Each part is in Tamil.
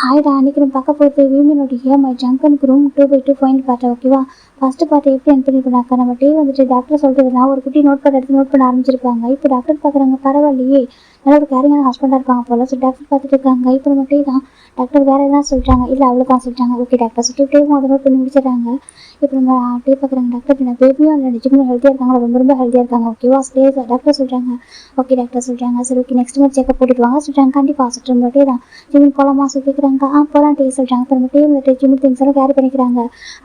ஹாய்டா, அன்றைக்கி நான் பார்க்க போகிறது விமனுடைய மை ஜங்கனுக்கு ரூம் 2/2 ஃபைனல் பார்ட். ஓகேவா? ஃபஸ்ட்டு பார்ட்டு எப்படி என் பண்ணிருப்பாங்க, நம்ம டே வந்துட்டு டாக்டர் சொல்கிறது நான் ஒரு குட்டி நோட் எடுத்து நோட் பண்ண ஆரம்பிச்சிருப்பாங்க. இப்போ டாக்டர் பார்க்குறாங்க, பரவாயில்லையே நல்ல ஒரு கேரிங்கான ஹஸ்பண்டாக இருப்பாங்க போல. ஸோ டாக்டர் பார்த்துட்டு இருக்காங்க. இப்போ நம்ம டே தான் டாக்டர் வேறு எதாவது சொல்லிட்டாங்க, இல்லை அவ்வளோ தான் சொல்லிட்டாங்க. ஓகே டாக்டர் சொல்லிட்டு அதை நோட் பண்ணி முடிச்சிடறாங்க. இப்போ நம்ம டே பார்க்குறாங்க, டாக்டர் நான் பேபியும் இல்லை நிஜமும் ஹெல்த்தியாக இருக்காங்க, ரொம்ப ஹெல்த்தியாக இருக்காங்க. ஓகேவா? ஸ்டே டாக்டர் சொல்கிறாங்க. ஓகே டாக்டர் சொல்கிறாங்க. சரி ஓகே நெக்ஸ்ட் மந்த் செக்அப் போட்டுட்டு வாங்க சொல்லிட்டாங்க. கண்டிப்பாக சொல்லிட்டு டே தான் ஜிம்முக்கு போகலாமா சொல்லி கேட்குறாங்க. போகலாம் டே சொல்லிட்டாங்க. அப்புறம் டே வந்துட்டு ஜிம்மு திங்ஸ் எல்லாம் கேரி பண்ணிக்கிறாங்க.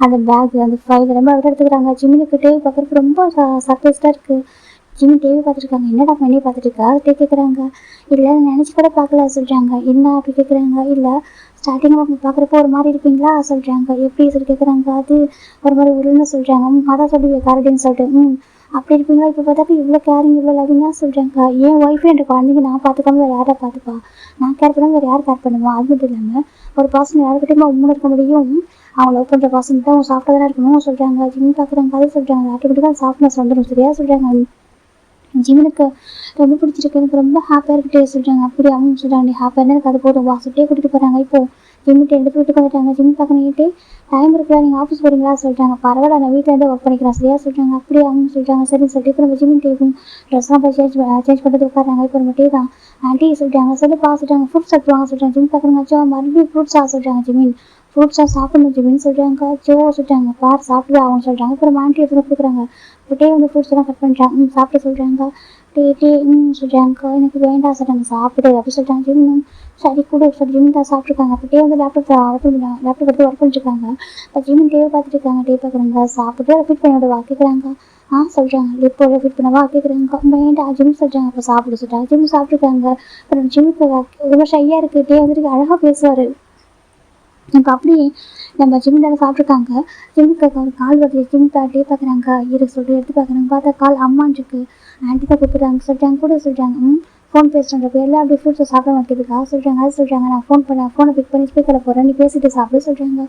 அந்த பேக் அந்த ஃபைல் ரொம்ப விட எடுத்துக்கிறாங்க. ஜிம்முக்கு டே பார்க்குறதுக்கு ரொம்ப சர்ப்ரைஸ்டாக இருக்குது. ஜிம்மி டிவி பார்த்துருக்காங்க. என்னடா பண்ணி பார்த்துட்டு இருக்கா டே கேட்குறாங்க. இல்லை நினச்சி கூட பார்க்கல சொல்கிறாங்க. என்ன அப்படி கேட்குறாங்க. இல்லை ஸ்டார்டிங்கில் அவங்க பார்க்குறப்போ ஒரு மாதிரி இருப்பீங்களா சொல்கிறாங்க. எப்படி சொல்லி கேட்குறாங்க. அது ஒரு மாதிரி உருன்னு சொல்கிறாங்க. அதான் சொல்லி காரடின்னு சொல்லிட்டு அப்படி இருப்பீங்களா, இப்போ பார்த்தாக்க இவ்வளோ கேரிங் இவ்வளோ லவ்விங்காக சொல்கிறாங்க. என் ஒய்ஃபு என் குழந்தைங்க நான் பார்த்துக்காம வேறு யாரை பார்த்துப்பா, நான் கேர் பண்ணாமல் வேறு யார் கேர் பண்ணுவோம். அது மட்டும் இல்லாமல் ஒரு பர்சன் யாருக்கிட்டையுமே உண்மை இருக்க முடியும், அவங்க லவ் பண்ணுற பர்சன் தான் அவங்க சாஃப்டாக தான் இருக்கணும் சொல்கிறாங்க. ஜிம் பார்க்குறாங்க. அது சொல்கிறாங்க. ஆட்டோமேட்டிக்காக சாஃப்ட்னஸ் வந்துடும். சரியா சொல்கிறாங்க. ஜிம்முக்கு ரொம்ப பிடிச்சிருக்கு, எனக்கு ரொம்ப ஹாப்பியாக இருக்கிட்டே சொல்கிறாங்க. அப்படி அவங்க சொல்கிறாங்க, நீ ஹாப்பியாக இருந்தால் எனக்கு அது போதும் வா சுட்டே கூட்டிகிட்டு போகிறாங்க. இப்போது ஜிம்மிட்டு எடுத்து வீட்டுக்கு வந்துட்டாங்க. ஜிம் பார்க்கணுட்டு டைம் இருக்குல்ல, நீங்கள் ஆஃபீஸ் போகிறீங்களா சொல்கிறாங்க. பரவாயில்ல நான் வீட்டிலேருந்து ஒர்க் பண்ணிக்கிறேன் சரியா சொல்கிறாங்க. அப்படியே அவங்க சொல்கிறாங்க. சரின்னு சொல்லிட்டு இப்போ நம்ம ஜிம்மின் டேவும் ட்ரெஸ்லாம் போய் சேஞ்ச் பண்ணிட்டு உட்காராங்க. இப்போ நம்ம டே தான் ஆண்டி சொல்கிறாங்க. சொல்லிப்பா சொல்கிறாங்க. ஃப்ரூட்ஸ் எடுத்துவாங்க சொல்கிறாங்க. ஜிம் பார்க்குறாங்க. மறுபடியும் ஃப்ரூட்ஸாக சொல்கிறாங்க. ஜிம்மின் ஃப்ரூட்ஸாக சாப்பிடணும் ஜிம்மின்னு சொல்கிறாங்க. சொல்லிட்டாங்க. பார் சாப்பிட்டு அவங்க சொல்கிறாங்க. அப்புறம் ஆண்டி எடுத்து கொடுக்குறாங்க. இப்போ டே வந்து ஃப்ரூட்ஸ் எல்லாம் கட் பண்ணுறாங்க. சாப்பிட்டு சொல்கிறாங்க. டே சொல்கிறாங்க. எனக்கு வேண்டாம் சொல்கிறாங்க. சாப்பிடு அப்படி சொல்கிறாங்க. ஜிம்மும் சரி கூட சரி ஜிம் தான் சாப்பிட்ருக்காங்க. அப்போ டே வந்து லேப்டாப் எடுத்து ஒர்க் பண்ணிட்டுருக்காங்க. இப்போ ஜிம்மின் டேவை பார்த்துட்டு இருக்காங்க. டே பார்க்குறாங்க. சாப்பிட்டு ரிப்பீட் பண்ணிவிடுவா கேட்குறாங்க. சொல்கிறாங்க. இப்போ ரிப்பீட் பண்ணவா கேட்குறாங்க. வேண்டாம் ஜிம் சொல்கிறாங்க. அப்போ சாப்பிட சொல்கிறாங்க. ஜிம் சாப்பிட்ருக்காங்க. அப்புறம் ஜிம்முக்கு ரொம்ப ஷையாக இருக்குது. டே வந்துட்டு அழகாக பேசுவார். இப்போ அப்படி நம்ம ஜிம்மில் சாப்பிட்ருக்காங்க. ஜிம்முக்கு கால் வருது. ஜிம் டே பார்க்குறாங்க. சொல்லிட்டு எடுத்து பார்க்குறாங்க. பார்த்தா கால் அம்மான்னு இருக்கு. ஆண்டி தான் கூப்பிட்றாங்க சொல்லிட்டாங்க. கூட சொல்கிறாங்க. ஃபோன் பேசுகிற பேரில் அப்படி ஃப்ரூட்ஸை சாப்பிட வைக்கிறதுக்கா சொல்கிறாங்க. அது சொல்கிறாங்க. நான் ஃபோனை பிக் பண்ணி ஸ்பீக்கரில் போகிறேன், நீ பேசிட்டு சாப்பிட சொல்கிறாங்க.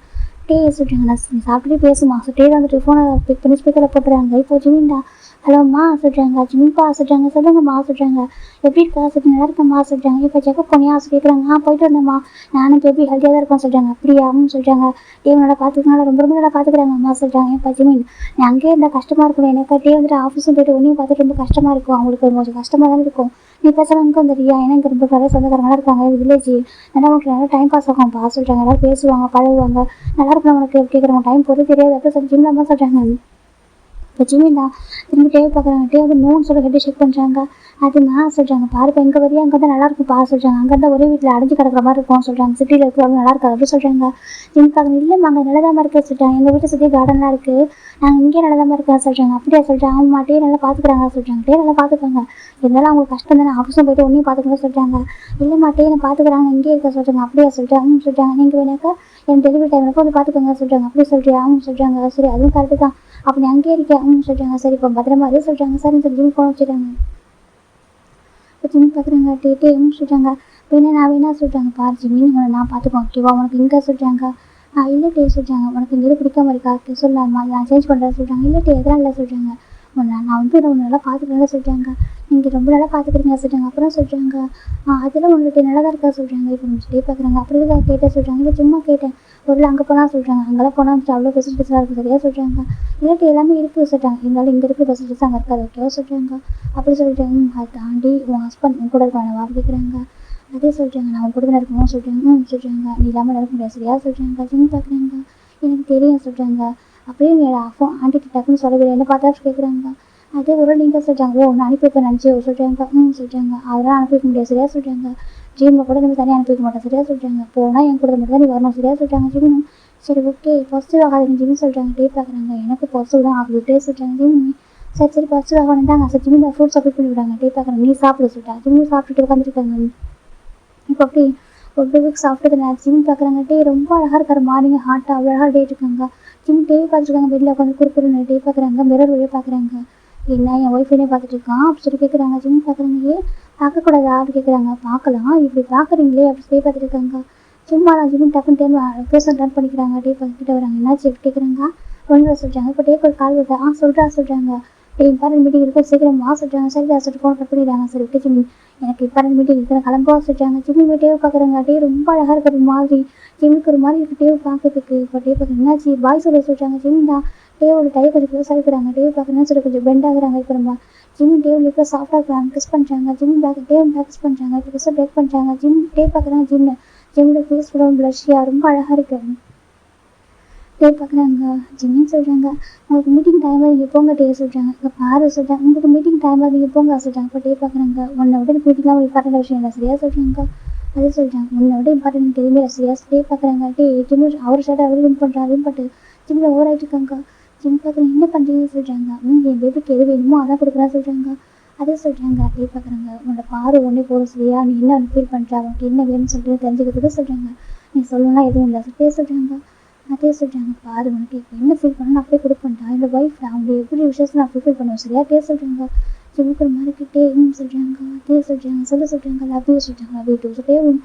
டே சொல்கிறாங்க. நான் நீ சாப்பிட்டுட்டு பேசுமா டே வந்துட்டு ஃபோனை பிக் பண்ணி ஸ்பீக்கரில் போட்டுறாங்க. இப்போ ஜிமின்டா ஹலோம்மா சொல்கிறாங்க. ஜிமின்பா சொல்கிறாங்க. சொல்லுங்கம்மா சொல்கிறாங்க. எப்படி இருக்கா சொல்லிட்டு நல்லா இருக்கம்மா சொல்கிறாங்க. இப்போ செக்அப் பண்ணியா கேட்குறாங்க. போயிட்டு வந்தேம்மா, நானும் பேபி ஹெல்த்தியாக தான் இருக்கேன் சொல்கிறாங்க. அப்படியா சொல்கிறாங்க. டே நல்லா பார்த்துக்கனால ரொம்ப நல்லா பார்த்துக்கிறாங்க அம்மா சொல்கிறாங்க. இப்போ ஜிமின் நீ அங்கேயே இருந்தால் கஷ்டமாக இருக்கணும், எனக்கு டே வந்துட்டு ஆஃபீஸும் போய்ட்டு ஒன்றையும் பார்த்துட்டு ரொம்ப கஷ்டமாக இருக்கும், அவங்களுக்கு கொஞ்சம் கஷ்டமாக தான் இருக்கும். நீ பேசுகிற எனக்கு வந்துடுறியா, ஏன்னா இங்கே ரொம்ப நிறைய சொந்தக்காரங்களாம் இருக்காங்க வில்லேஜ், நல்லா உங்களுக்கு நல்லா டைம் பாஸ் ஆகும்ப்பா சொல்கிறாங்க. எல்லோரும் பேசுவாங்க பழகுவாங்க, நல்லா இருக்கும் உனக்கு கேட்குறவங்க டைம் போகிறது தெரியாது அப்படி சொல்லி ஜிம்ல அம்மா சொல்கிறாங்க. இப்போ ஜிமின் தான் திரும்பி டே பார்க்குறாங்க. டே வந்து நோன்னு சொல்லி ஹெட் செக் பண்ணுறாங்க. அது சொல்கிறாங்க. பாருப்பா எங்கே வரையா அங்கே தான் நல்லா இருக்கும் சொல்கிறாங்க. அங்கே இருந்தால் ஒரே வீட்டில் அடைஞ்சு கிடக்கிற மாதிரி இருக்கும் சொல்கிறாங்க. சிட்டியில் இருக்கிறவங்க நல்லா இருக்காது அப்படி சொல்கிறாங்க. ஜிம் பார்க்குறாங்க. இல்லைம்மா அங்கே நல்லதாமல் இருக்குது சொல்கிறாங்க. எங்கள் வீட்டை சுற்றி கார்டன்லாம் இருக்குது, நாங்கள் இங்கே நல்லதாமல் இருக்கா சொல்கிறாங்க. அப்படியா சொல்கிறாங்க. அவங்க டே நல்லா பார்த்துக்குறாங்க சொல்கிறாங்க. டே நல்லா பார்த்துப்பாங்க, இருந்தாலும் அவங்களுக்கு கஷ்டம் தானே, ஆஃபீஸும் போய்ட்டு ஒன்றையும் பார்த்துக்கணும் சொல்கிறாங்க. இல்லைம்மா டே நான் பார்த்துக்குறாங்க இங்கே இருக்க சொல்கிறாங்க. அப்படியா சொல்கிறாங்க. சொல்கிறாங்க. நீங்கள் வேணாக்கா என் டெலிவரி டைமுக்கு வந்து பார்த்துக்கோங்க சொல்கிறாங்க. அப்படி சொல்கிறியா சொல்கிறாங்க. சரி அதுவும் கரெக்டு தான், அப்போ நீ அங்கேயே இருக்கேன் சொல்கிறாங்க. சரி இப்போ பத்திரமா அது சொல்கிறாங்க. சரின்னு சொல்லி ஜிம் ஃபோன் வச்சுட்டாங்க. இப்போ ஜிம் பார்க்குறாங்க. டே சொல்கிறாங்க. வேணா நான் வேணா சொல்கிறாங்க. பாரு ஜிம்மின்னு உன்னை நான் பார்த்துக்கோ ஓகேவா, உனக்கு இங்கே சொல்கிறாங்க. இல்லை டே சொல்கிறாங்க. உனக்கு இங்கே எது பிடிக்காம இருக்கா சொல்லலாமா, நான் சேஞ்ச் பண்ணுறேன் சொல்கிறாங்க. இல்லை டே எதெல்லாம் இல்லை சொல்கிறாங்க. நான் வந்து உன்னை நல்லா பார்த்துக்கிறேன்னு சொல்கிறாங்க. நீங்கள் ரொம்ப நல்லா பார்த்துக்கிறீங்க சொல்கிறாங்க. அப்புறம் சொல்கிறாங்க. அதெல்லாம் உங்களுக்கு நல்லா தான் இருக்கா சொல்கிறாங்க. இப்போ டே பார்க்குறாங்க. அப்படி தான் கேட்டேன் சொல்கிறாங்க. இல்லை சும்மா கேட்டேன், ஒரு அங்கே போனால் சொல்கிறாங்க. அங்கெல்லாம் போனால் வந்துட்டு அவ்வளோ ஃபெசிலிட்டிஸாக இருக்குது சரியா சொல்கிறாங்க. இல்லாட்டி எல்லாமே இருக்குது சொல்கிறாங்க. இருந்தாலும் இங்கே இருக்கிற ஃபெசிலிட்டிஸ் அங்கே இருக்காது ஓகேவா சொல்கிறாங்க. அப்படி சொல்லிட்டாங்க. அதை தாண்டி உன் ஹஸ்பண்ட் உன் கூட இருக்கானவா கேட்குறாங்க. அதே சொல்கிறாங்க. நான் உன் கூட தான் இருக்கணும் சொல்கிறாங்க. சொல்கிறாங்க. நீ இல்லாமல் நடக்க முடியாது சரியா சொல்கிறாங்க. ஜிம் பார்க்குறாங்க. எனக்கு தெரியும் சொல்கிறாங்க. அப்படியே நீ ஆண்டிட்டு டக்குன்னு சொல்லவே என்ன பார்த்தா கேட்குறாங்க. அதே ஒரு நீங்கள் சொல்கிறாங்க. ஒன்று அனுப்பி வைப்பேன் நினச்சி சொல்கிறாங்க. சொல்கிறாங்க. அதெல்லாம் அனுப்பி வைக்க முடியாது சரியா சொல்கிறாங்க. ஜிம்மில் கூட நம்ம தனியாக அனுப்பி வைக்க மாட்டேன் சரியா சொல்கிறாங்க. போனால் என் கூட மட்டும் தான் நீ வரணும் சரியா சொல்கிறாங்க. ஜிம் சரி ஓகே பாசிட்டிவ் ஆகாதுங்க ஜிம் சொல்கிறாங்க. டே பார்க்குறாங்க. எனக்கு பாசிட்டிவ் தான் ஆகுது டே சொல்கிறாங்க. ஜிம் சரி பாசிட்டிவ் ஆகணுட்டாங்க. சரி ஜிம் ஃப்ரூட்ஸ் அப்ளை பண்ணி விடாங்க. டே பார்க்குறாங்க. நீ சாப்பிட சொல்லிட்டாங்க. ஜிம் சாப்பிட்டுட்டு உட்காந்துருக்காங்க. இப்போ அப்படி ஒரு 2 வீக்ஸ் சாப்பிட்டது நான் ஜிம் பார்க்குறாங்க. டே ரொம்ப அழகாக இருக்காரு. மார்னிங் ஹாட்டாக அவ்வளோ அழகாக டே இருக்காங்க. ஜிம் டே பார்த்துருக்காங்க. வெளியில் உட்காந்து குறுக்குறுன்னு டே பார்க்குறாங்க. மிரர் வழியாக பார்க்குறாங்க. என்ன என் ஒய்ஃபைனே பார்த்துட்டு இருக்கான் அப்படி சொல்லி கேட்குறாங்க. ஜிம் பார்க்குறாங்க. ஏன் பார்க்கக்கூடாதா அப்படி கேட்குறாங்க. பார்க்கலாம், இப்படி பார்க்குறீங்களே அப்படி டே பார்த்துட்டு இருக்காங்க. சும்மா நான் ஜிம் டக்குன்னு டர்ன் பண்ணிக்கிறாங்க. டே பார்த்துக்கிட்ட வராங்க. என்னாச்சு கேட்குறாங்க. ஒன்று சொல்கிறாங்க. இப்போ டேக்கு ஒரு கால் வருது. சொல்கிறா சொல்கிறாங்க. இம்பார்ட்டன்ட் மீட்டிங் இருக்க சீக்கிரம் வா சொல்லிட்டாங்க. சரிடா சொல்லிட்டு ஃபோன் கட் பண்ணிடுறாங்க. சரி ஓகே ஜிம்மி, எனக்கு இம்பார்ட்டன்ட் மீட்டிங் இருக்கிற கிளம்புவா சொல்லிட்டாங்க. ஜிம்மி போய் டேவ் பார்க்குறாங்க. டே ரொம்ப அழகாக இருக்கிற மாதிரி ஜிம்மிக்கு ஒரு மாதிரி இருக்கு டேவ் பார்க்கறதுக்கு. இப்போ டே பார்க்குறேன் என்னாச்சு பாய் சொல்லிட்டாங்க. ஜிம்மி தான் டேவோட டை கொஞ்சம் க்ளோஸாக இருக்கிறாங்க. டேவ் பார்க்குறேன்னு சொல்லி கொஞ்சம் பெண்ட் ஆகுறாங்க. இப்போ நம்ம ஜிம்மி டேவ் லிப்பில் சாஃப்டாக இருக்கிறாங்க. கிஸ் பண்ணுறாங்க. ஜிம்மி டேவ் கிஸ் பண்ணுறாங்க. இப்போ கிஸ்ஸை பிரேக் பண்ணுறாங்க. டேவ் பார்க்குறாங்க ஜிம்மோட ஃபேஸ் ப்ளஷ்ஷியாக ரொம்ப அழகாக இருக்கு. டே பார்க்குறாங்க. ஜிம்மின்னு சொல்கிறாங்க, உங்களுக்கு மீட்டிங் டைமாக நீங்கள் போங்க டே சொல்கிறாங்க. இப்போ பாரு சொல்கிறாங்க, உங்களுக்கு மீட்டிங் டைமாக நீங்கள் போங்க சொல்கிறாங்க. இப்போ டே பார்க்குறாங்க, உன்னை விட மீட்டிங்லாம் ஒரு இம்பார்ட்டன்ட் விஷயம் இல்லை சரியா சொல்கிறாங்க. அதே சொல்கிறாங்க, உன்னை விட இம்பார்ட்டன்ட் எதுவுமே இல்லை சரியா. டே பார்க்குறாங்க. டே ஜிம்மு அவர் ஷர்ட் அவர் வின் பண்ணுறாரு வின் பண்ணிட்டு ஜிம்மில் ஓவர் ஆகிட்டு இருக்காங்க. ஜிம் பார்க்குறாங்க, என்ன பண்ணுறீங்கன்னு சொல்கிறாங்க. என் பேபிக்கு எது வேணுமோ அதான் கொடுக்குறேன்னு சொல்கிறாங்க. அதே சொல்கிறாங்க. டே பார்க்குறாங்க, உன்னோட பாரு ஒன்றே போதும் சரியா, நீ என்ன ஃபீல் பண்ணுறா, உனக்கு என்ன வேணும்னு சொல்லிட்டு தெரிஞ்சுக்கிறதுக்கு சொல்கிறாங்க. நீ சொல்லணும்னா எதுவும் இல்லை டே சொல்கிறாங்க. அதே சொல்கிறாங்க, பாரு உனக்கு இப்போ என்ன ஃபீல் பண்ணணும் அப்படியே கொடுப்பேன்டா, என்னோட ஒய்ஃப் அவங்க எப்படி விஷயத்தை நான் ஃபுல்ஃபில் பண்ணுவேன் சரியா. டே சொல்கிறாங்க. ஜிம்முக்கு ஒரு மாதிரி கிட்டே சொல்கிறாங்க. அதே சொல்கிறாங்க. சொல்கிறாங்க லவ் யூ சொல்கிறாங்க. லவ் யூ டூ சொல்லிட்டே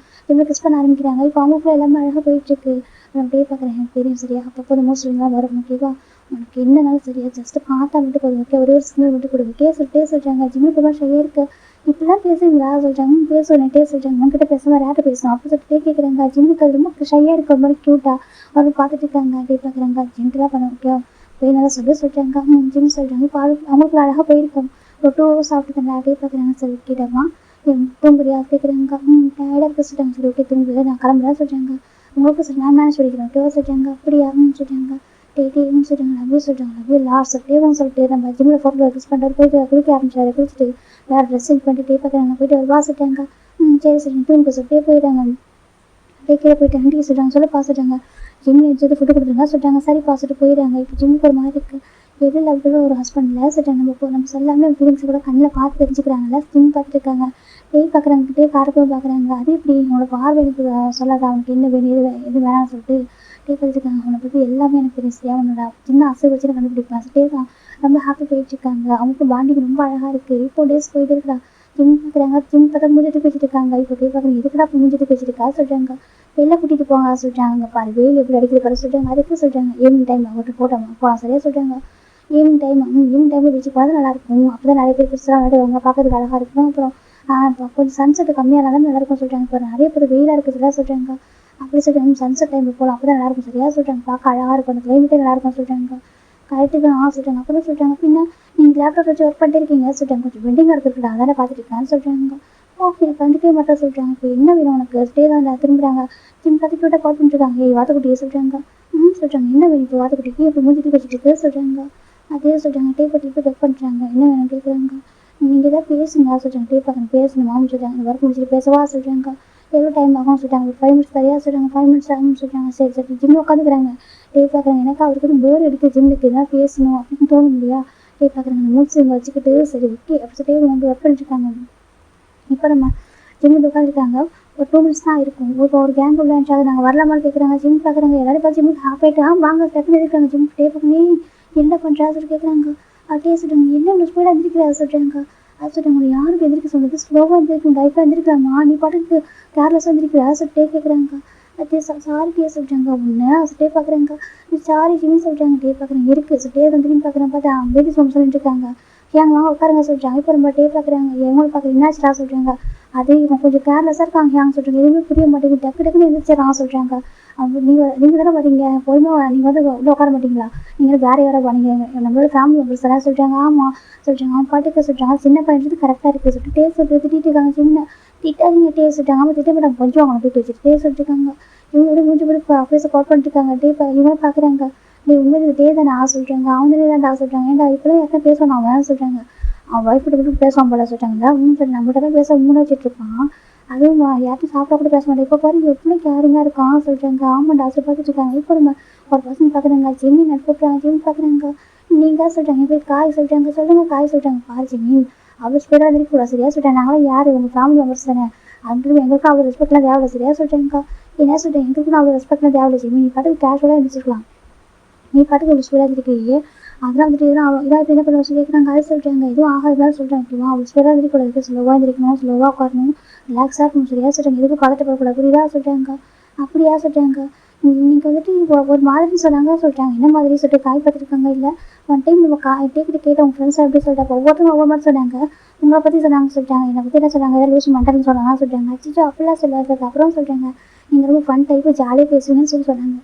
ஜிம்மில் கிஸ் பண்ண ஆரம்பிக்கிறாங்க. இப்போ அவங்களுக்குள்ள எல்லாமே அழகாக போயிட்டுருக்கு. நம்ம டே பார்க்குறேன், எனக்கு தெரியும் சரியா. அப்பப்போ இந்த மோஸ்ட்லாம் வரும் ஓகேவா, உனக்கு என்னன்னாலும் சரியா ஜஸ்ட்டு பார்த்தா மட்டும் போதும் ஓகே, ஒரே ஒரு சிக்னல் மட்டும் கொடுங்க டே சொல்கிறாங்க. ஜிம்முக்கு ரொம்ப ஷையாக இருக்கு. இப்படிலாம் பேசுவீங்களா சொல்கிறாங்க. பேசுவேன் டே சொல்கிறாங்க. உங்ககிட்ட பேசாமல் யார்கிட்ட பேசணும் அப்படி சொல்லிட்டு கேட்குறாங்க. ஜிம்முக்கு அது ரொம்ப ஷையாக இருக்க மாதிரி க்யூட்டாக அவங்க பார்த்துட்டு இருக்காங்க. டே பார்க்குறாங்க. ஜென்டலாக பண்ண ஓகே போய் நல்லா சொல்கிறாங்க. ஜிம் சொல்கிறாங்க. இப்போ அவங்களுக்கு அழகாக போயிருக்கோம். ஒரு 2 hours சாப்பிட்டுக்கங்க. டே பார்க்குறாங்க. சரி கேட்டம்மா தூங்குறியா கேட்குறாங்க. டயர்டாக இருக்க சொல்லிட்டாங்க. சரி ஓகே தூங்குது நான் கிளம்புறேன் சொல்கிறாங்க. உங்களுக்கு சரி நான் மேனேஜ் பண்ணிக்கிறேன் ஓகேவா சொல்கிறாங்க. அப்படியா சொல்கிறாங்க. டேன்னு சொல்கிறாங்க. லவ் யூ சொல்கிறாங்க. லவ் யூ லாஸ்ட் டேவும் சொல்லிட்டு நம்ம ஜிம்மில் ஃபோட்டோ கிஸ் பண்ணுறது போயிட்டு குளிக்க ஆரம்பிச்சாரு. குளிச்சுட்டு வேறு ட்ரெஸ் சேஞ்ச் பண்ணிட்டு டே பார்க்குறாங்க. போயிட்டு ஒரு சொல்லிட்டாங்க. சரி சரி தூங்க சொல்லிட்டே போயிட்டாங்க. அப்படியே கீழே போயிட்டு ஆண்டி சொல்கிறாங்க. சொல்ல சொல்கிறாங்க. ஜிம்மி வச்சுட்டு ஃபுட்டு கொடுத்துருங்க சொல்லிட்டாங்க. சரி பார்த்துட்டு போயிடுறாங்க. இப்போ ஜிம்முக்கு ஒரு மாதிரி இருக்குது. எது லவ்வில் ஒரு ஹஸ்பண்டில் சொல்லிட்டாங்க. நம்ம சொல்லாமே ஃபீலிங்ஸ் கூட கண்ணில் பார்த்து தெரிஞ்சுக்கிறாங்கல்ல. ஜிம் பார்த்துட்டு இருக்காங்க. பார்க்குறாங்க. காரப்பையும் பார்க்குறாங்க. அது இப்படி உங்களோட பார்வை எனக்கு சொல்லாத அவனுக்கு என்ன வேணும் எது வேணாம்னு சொல்லிட்டு பார்த்துட்டு இருக்காங்க. அவனை பற்றி எல்லாமே எனக்கு தெரியும் சரியா. உன்னோட சின்ன அசை வச்சு நான் கண்டுபிடிப்பேன் தான் ரொம்ப ஹாப்பி போயிட்டு இருக்காங்க. அவங்களுக்கு பாண்டிங் ரொம்ப அழகாக இருக்குது. இப்போ டேஸ் போயிட்டு இருக்கா. ஜிம் பார்க்குறாங்க. ஜிம் பார்த்தா மூஞ்சிட்டு பேசிட்டு இருக்காங்க. இப்போ பார்க்குறாங்க. எதுக்குடா இப்போ மூஞ்சிட்டு பேசிட்டு இருக்கா சொல்கிறாங்க. வெளில கூட்டிகிட்டு போங்க சொல்லிட்டாங்க. பாரு வெயில் எப்படி அடிக்கிறது பாரு சொல்லிட்டாங்க. அதுக்கு சொல்கிறாங்க ஈவினிங் டைம் அவங்கள்ட்ட போகலாம் சரியா சொல்கிறாங்க. ஈவினிங் டைமில் பீச்சுக்கு போகிறது நல்லாயிருக்கும். அப்போ தான் நிறைய பேர் பெருசாக விளையாடுவாங்க. பார்க்கறதுக்கு அழகாக இருக்கும். அப்புறம் கொஞ்சம் சன்செட்டு கம்மியாக தான் நல்லாயிருக்கும் சொல்கிறாங்க. இப்போ நிறைய பேர் வெயிலாக இருக்குது சரியா சொல்கிறாங்க. அப்படி சொல்கிறாங்க. சன்செட் டைமில் போகலாம் அப்போ தான் நல்லாயிருக்கும் சரியா சொல்கிறாங்க. பார்க்க அழகாக இருக்கும். அந்த கிளைமேட்டே நல்லாயிருக்கும் சொல்கிறாங்க. கரெக்டுக்கு சொல்கிறாங்க. அப்போ தான் சொல்கிறாங்க. பின்ன நீங்கள் லேப்டாப் வச்சு ஒர்க் பண்ணிட்டு இருக்கீங்க சொல்கிறாங்க. கொஞ்சம் பெண்டிங்காக இருக்குடா அதானே பார்த்துட்டு இருக்கேன்னு சொல்கிறாங்க. ஓகே கண்டிப்பாக மட்டும் சொல்கிறாங்க. இப்போ என்ன வேணும் உனக்கு ஸ்டே தான் திரும்புகிறாங்க. ஜிம் பார்த்து கிட்ட கால் பண்ணிட்டுருக்காங்க. வாத்துக்குட்டியே சொல்கிறாங்க. சொல்கிறாங்க. என்ன வேணும் இப்போ வாத்துக்குட்டிக்கு இப்போ மூஞ்சிட்டு வச்சுட்டு சொல்கிறாங்க. அதே சொல்கிறாங்க. போட்டு பெக் பண்ணுறாங்க. என்ன வேணும் கேட்குறாங்க. நீங்கள் தான் பேசுங்க சொல்கிறாங்க. பார்க்குறேன் பேசணுமான்னு சொல்கிறாங்க. இந்த ஒர்க் முடிச்சுட்டு பேசவா சொல்கிறாங்க. எவ்வளோ டைம் ஆகும் சொல்கிறாங்க. ஒரு 5 minutes சரியா சொல்கிறாங்க. 5 minutes ஆகும்னு சொல்கிறாங்க. சரி சரி ஜிம் உட்காந்துக்கிறாங்க. பார்க்குறாங்க. எனக்கு அவருக்கு போர் எடுத்து ஜிம்முக்கு எதாவது பேசணும் அப்படின்னு தோணும் இல்லையா. பார்க்குறாங்க. மூச்சு இவங்க வச்சுக்கிட்டு சரி ஓகே அப்படி சொல்லிட்டு வந்து ஒர்க் பண்ணிட்டுருக்காங்க. இப்போ நம்ம ஜிம்மில் உட்காந்துருக்காங்க. ஒரு 2 minutes தான் இருக்கும். இப்போ ஒரு கேங் உள்ள இருந்துச்சு. நாங்கள் வரலாமான்னு கேட்குறாங்க. ஜிம் பார்க்குறாங்க. எல்லாரும் பார்த்து ஜிம்முக்கு ஆகிட்டு வாங்க டக்குன்னு இருக்காங்க. ஜிம் பார்க்குறீங்க என்ன பண்ணுறா சொல்லி கேட்குறாங்க. அப்படியே சொல்கிறாங்க. என்ன இவ்வளோ ஸ்பீடாக எந்திரிக்கிறா சொல்கிறாங்க. அது சொல்கிறாங்க. யாருக்கு எந்திரிக்க சொல்லுது ஸ்லோவாக எந்திரிக்கும் லைஃப்பாக எந்திரிக்கலாமா நீ பாட்டுக்கு கேர்லெஸ்ஸாக எந்திரிக்கிறா சொல்லிட்டே கேட்குறாங்க. அதே சாரி சொல்கிறாங்க. ஒன்று சொல்லிட்டே பார்க்குறாங்க. சாரி ஜிம்னு சொல்கிறாங்க. பார்க்குறாங்க இருக்குது சொல்லிட்டே திரும்பி பார்க்குறேன் பார்த்தா பேபி சோம் சொல்லிட்டு இருக்காங்க. ஏங்க வாங்க உட்காருங்க சொல்கிறாங்க. இப்போ ரொம்ப பார்க்குறாங்க. எங்களை பார்க்குறேன் என்னாச்சுடா சொல்கிறாங்க. அது இவன் கொஞ்சம் கேர்லெஸ்ஸாக இருக்காங்க ஏங்க சொல்கிறாங்க. எதுவுமே புரிய மாட்டேங்குது. டக்குன்னு எந்திரிச்சிடறான் சொல்கிறாங்க. அவங்க நீங்கள் தானே வரீங்க பொறுமையாக நீங்கள் வந்து உள்ளே உட்கார மாட்டீங்களா நீங்கள் வேறு யாராவது நீங்கள் நம்மளோட ஃபேமிலி மெம்பர்ஸ் எல்லாம் சொல்கிறாங்க. ஆமாம் சொல்கிறாங்க. அவன் பாட்டுக்கு சொல்கிறாங்க. சின்ன பையன்றது கரெக்டாக இருக்குது சொல்லிட்டு திட்டிட்டு இருக்காங்க. சின்ன திட்டாதீங்க சொல்லிட்டாங்க. அவன் திட்ட மாட்டாங்க கொஞ்சம் அவங்க போயிட்டு வச்சுட்டு சொல்லிட்டுருக்காங்க. இவங்க மூஞ்சி போய் ஆஃபீஸை கால் பண்ணிட்டுருக்காங்க. இவங்க பார்க்குறாங்க. உண்மையிலே தானே சொல்கிறாங்க. அவங்களே தான் சொல்கிறாங்க. ஏன்டா இப்போதான் யாருக்கும் பேசணும் அவன் வேணாம் சொல்கிறாங்க. அவன் ஒய்ஃப்கிட்ட மட்டும் பேசுவான் போல சொல்லிட்டாங்க. சரி நம்மகிட்ட தான் பேச மூணு வச்சுட்டு இருப்பான். அதுவும் யார்ட்டும் சாப்பிட்டா கூட பேச மாட்டேன். இப்போ பாருங்க எவ்வளோ கேரிங்காக இருக்கான் சொல்கிறாங்க. ஆமாண்டா சொல்லி பார்த்துட்டு இருக்காங்க. இப்போ நம்ம ஒரு பர்சன் பார்க்குறாங்க. ஜிம்மி கூப்பிட்றாங்க. ஜிம்மி பார்க்குறாங்க. நீங்கள் சொல்கிறாங்க. போய் காய் சொல்கிறாங்க. சொல்லுங்கள் காய் சொல்கிறாங்க. பாரு ஜிம்மி அவ்வளோ ஸ்பீடாக இருக்கக்கூடாது சரியா சொல்லிட்டாங்க. நாங்களாம் யார் உங்கள் ஃபேமிலி மெம்பர்ஸ் தானே அதுக்கு எங்களுக்கும் அவ்வளோ ரெஸ்பெக்ட்லாம் தேவையில்ல சரியா சொல்கிறாங்க. என்ன சொல்கிறேன் எங்களுக்கும் அவ்வளோ ரெஸ்பெக்ட்லாம் தேவையில்லை ஜிம்மி நீ பாட்டுக்கு கேஷுவலாக இருந்துச்சுக்கலாம். நீ பாட்டுக்கு ஒரு ஸ்பீடாக இருந்துருக்கீங்க அதெல்லாம் வந்துட்டு இதாக என்ன பண்ண சொல்லி கேட்குறாங்க. அது சொல்கிறாங்க. எதுவும் ஆகாதுதான் சொல்கிறாங்க. ஓகேவா அவ்வளோ ஸ்பீடாக இருக்கக்கூடாது. ஸ்லோவாக இருந்திருக்கணும் ஸ்லோவாக உட்காரணும் ரிலாக்ஸாக இருக்கணும் சரியா சொல்கிறாங்க. எதுக்கும் பதட்டப்படக்கூடாது புரியுதா சொல்கிறாங்க. அப்படியா சொல்கிறாங்க. நீங்கள் வந்துட்டு ஒரு மாதிரி சொன்னாங்க சொல்லிட்டாங்க. என்ன மாதிரி சொல்லிட்டு காய் பார்த்துருக்காங்க இல்லை ஒன் டைம் நம்ம டேக்கிட்ட கேட்டேன் உங்கள் ஃப்ரெண்ட்ஸ் எப்படி சொல்லிட்டாங்க. ஒவ்வொருத்தரும் ஒவ்வொரு மாதிரி சொன்னாங்க. உங்களை பற்றி சொன்னாங்க சொல்லிட்டாங்க. என்னை பற்றி என்ன சொன்னாங்க, ஏதாவது லூஸ் மண்டல்னு சொன்னாங்க சொல்லிட்டாங்க. அச்சிச்சோ அப்படிலாம் சொல்லாததுக்கு அப்புறம் சொல்லிட்டாங்க நீங்கள் ரொம்ப ஃபன் டைப்பு ஜாலியாக பேசுவீங்கன்னு சொன்னாங்க.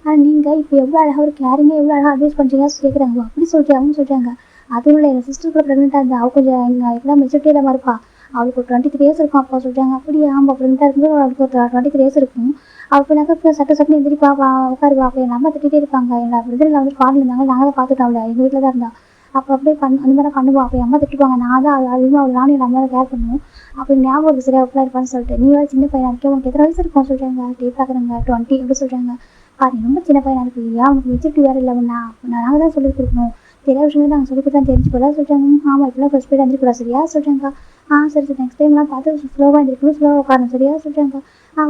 ஆனால் நீங்கள் இப்போ எவ்வளோ அழகாக ஒரு கேரிங்காக எவ்வளோ அழகாக அட்வைஸ் பண்ணுறீங்கன்னு கேட்குறாங்க. அப்படி சொல்லிட்டு அவங்க சொல்கிறாங்க. அதுவும் இல்லை என் சிஸ்டர் கூட ப்ரெக்னெண்ட்டாக இருந்தா அவள் கொஞ்சம் எங்கள் எல்லாம் மெச்சூரிட்டி இல்லாமல் இருப்பா. அவளுக்கு ஒரு 23 இயர்ஸ் இருக்கும். அப்போ சொல்லிட்டாங்க. அப்படியே ஆமாம் ப்ரெக்னெண்ட்டாக இருக்கும்போது அவளுக்கு ஒரு 23 இயர்ஸ் இருக்கும். அவள் போனாக்கா சட்டு எந்திரிப்பா உட்காருவா. அப்போ எங்கள் அம்மா திட்டிகிட்டே இருப்பாங்க. எங்கள் பிரதரில் வந்து ஃபாரின் இருந்தாங்க. நாங்கள் தான் பார்த்துட்டோம் அவளை எங்கள் வீட்டில் தான் இருந்தா. அப்போ அப்படியே அந்த மாதிரி பண்ணுவோம். அப்போ என் அம்மா திட்டுவாங்க. நான் தான் அதிகமாக அவள் நானும் எங்கள் அம்மா தான் கேர் பண்ணுவோம். அப்போ ஞாபகம் இருக்கு சரியா அப்படிலாம் இருப்பான்னு சொல்லிட்டு நீ வேறு சின்ன பையனாக இருக்கே உனக்கு எத்தனை வயசு இருக்கும் சொல்கிறாங்க. டே பார்க்குறாங்க 20 எப்படி சொல்கிறாங்க. பாரு ரொம்ப சின்ன பையனாக இருக்கு இல்லையா உனக்கு மெச்சூரிட்டி வேறு இல்லை. நாங்கள் தான் சொல்லிக் கொடுக்கணும். தெரியாத விஷயம் நாங்கள் சொல்லிக் கொடுத்தா தெரிஞ்சுக்கூடா சொல்லிட்டாங்க. ஆமாம் இப்போலாம் ஃபஸ்ட் ஸ்பீடாக எழுந்திரிக்கூடா சரியா சொல்லிட்டாங்க. சரி நெக்ஸ்ட் டைம்லாம் பார்த்து ஸ்லோவாக எழுந்திரிக்கணும் ஸ்லோவாக உட்காரணும் சரியா சொல்லிட்டாங்க.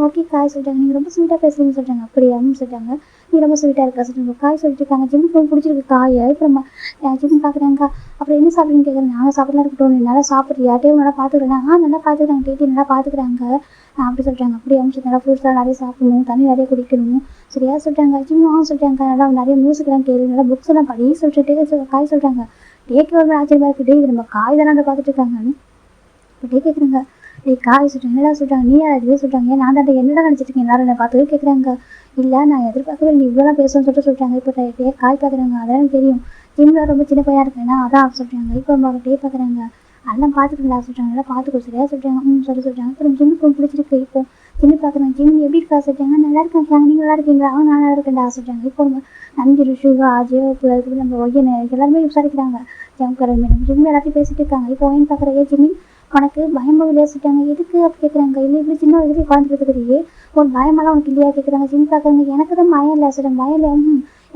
ஓகே காய் சொல்லிட்டாங்க. நீங்கள் ரொம்ப ஸ்வீட்டாக பேசுகிறீங்கன்னு சொல்லிட்டாங்க. அப்படியா சொல்லிட்டாங்க. நீ ரொம்ப ஸ்வீட்டாக இருக்கா சொல்லிட்டாங்க. காய் சொல்லிட்டு இருக்காங்க. ஜிம்முக்கு ரொம்ப பிடிச்சிருக்கு காயை. இப்போ நம்ம ஜிம் பார்க்குறாங்க. அப்புறம் என்ன சாப்பிட்றீங்கன்னு கேட்குறேன். நாங்கள் சாப்பிட்லாம் இருக்கட்டும். நீ நல்லா சாப்பிட்றியா டே நல்லா பார்த்துக்கிறேன். நல்லா பார்த்துக்கிறாங்க டேட்டி நல்லா பார்த்துக்கிறாங்க அப்படி சொல்லிட்டாங்க. அப்படி அமைச்சு நல்லா ஃப்ரூட்ஸ்லாம் நிறைய சாப்பிடணும் தண்ணி நிறைய குடிக்கணும் சரியா சொல்லிட்டாங்க. ஜிம்மும் சொல்லிட்டாங்க. நல்லா நிறைய மியூசிக்லாம் கேளு நல்லா புக்ஸ் எல்லாம் படி சொல்லிட்டு காய் சொல்லிட்டாங்க. டேக்கு ஒரு ஆச்சரியமாக இருக்குது. இது நம்ம காய் தானே பார்த்துட்டு இருக்காங்க. இப்போ டே கேட்குறாங்க. டே காய் சொல்லிட்டாங்க. என்னடா சொல்லிட்டாங்க. நீ யார் இதுவே சொல்லிட்டாங்க. ஏன் நான் தான் என்னடா நினச்சிருக்கேன் எல்லாரும் என்னை பார்த்து கேட்குறாங்க. இல்லை நான் எதிர்பார்க்கவே நீ இவ்வளோலாம் பேசணும்னு சொல்லிட்டாங்க. இப்போ டே காய் பார்க்குறாங்க. அதெல்லாம் எனக்கு தெரியும். ஜிம்மில் ரொம்ப சின்ன பையனாக இருக்கேன்னா அதான் சொல்லிட்டாங்க. இப்போ நம்ம டே பார்க்குறாங்க. அதெல்லாம் பார்த்துக்கலா சொல்லிட்டாங்க. நல்லா பார்த்துக்கோ சரியா சொல்லிட்டாங்க. சொல்லிட்டாங்க. அப்புறம் ஜிம்முக்கு ரொம்ப பிடிச்சிருக்கு. இப்போ ஜிம்மு பார்க்குறாங்க. ஜிம் எப்படி இருக்கா சொல்லிட்டாங்க. நல்லா இருக்காங்க. நீங்கள் நல்லா இருக்கீங்களா நல்லா இருக்கேன்டா சொல்லிட்டாங்க. இப்போ நம்ம நந்திரு சுகா அஜயோ அதுக்கு நம்ம ஒய்யனை எல்லாருமே விசாரிக்கிறாங்க. ஜம்கரன் மேடம் ஜிம்மு எல்லாத்தையும் பேசிட்டு இருக்காங்க. இப்போ ஒயின் பார்க்குற ஜிம்மி உனக்கு பயமாக இல்லையா சொல்லிட்டாங்க. எதுக்கு அப்படி கேட்குறாங்க. இல்லை இப்படி சின்ன வயசுலேயே குழந்தைக்கிறதுக்கு ஒரு பயமெல்லாம் உனக்கு இல்லையா கேட்குறாங்க. ஜிம் பார்க்குறாங்க. எனக்கு தான் பயம் இல்லை சொல்லிட்டாங்க. பயம் இல்லை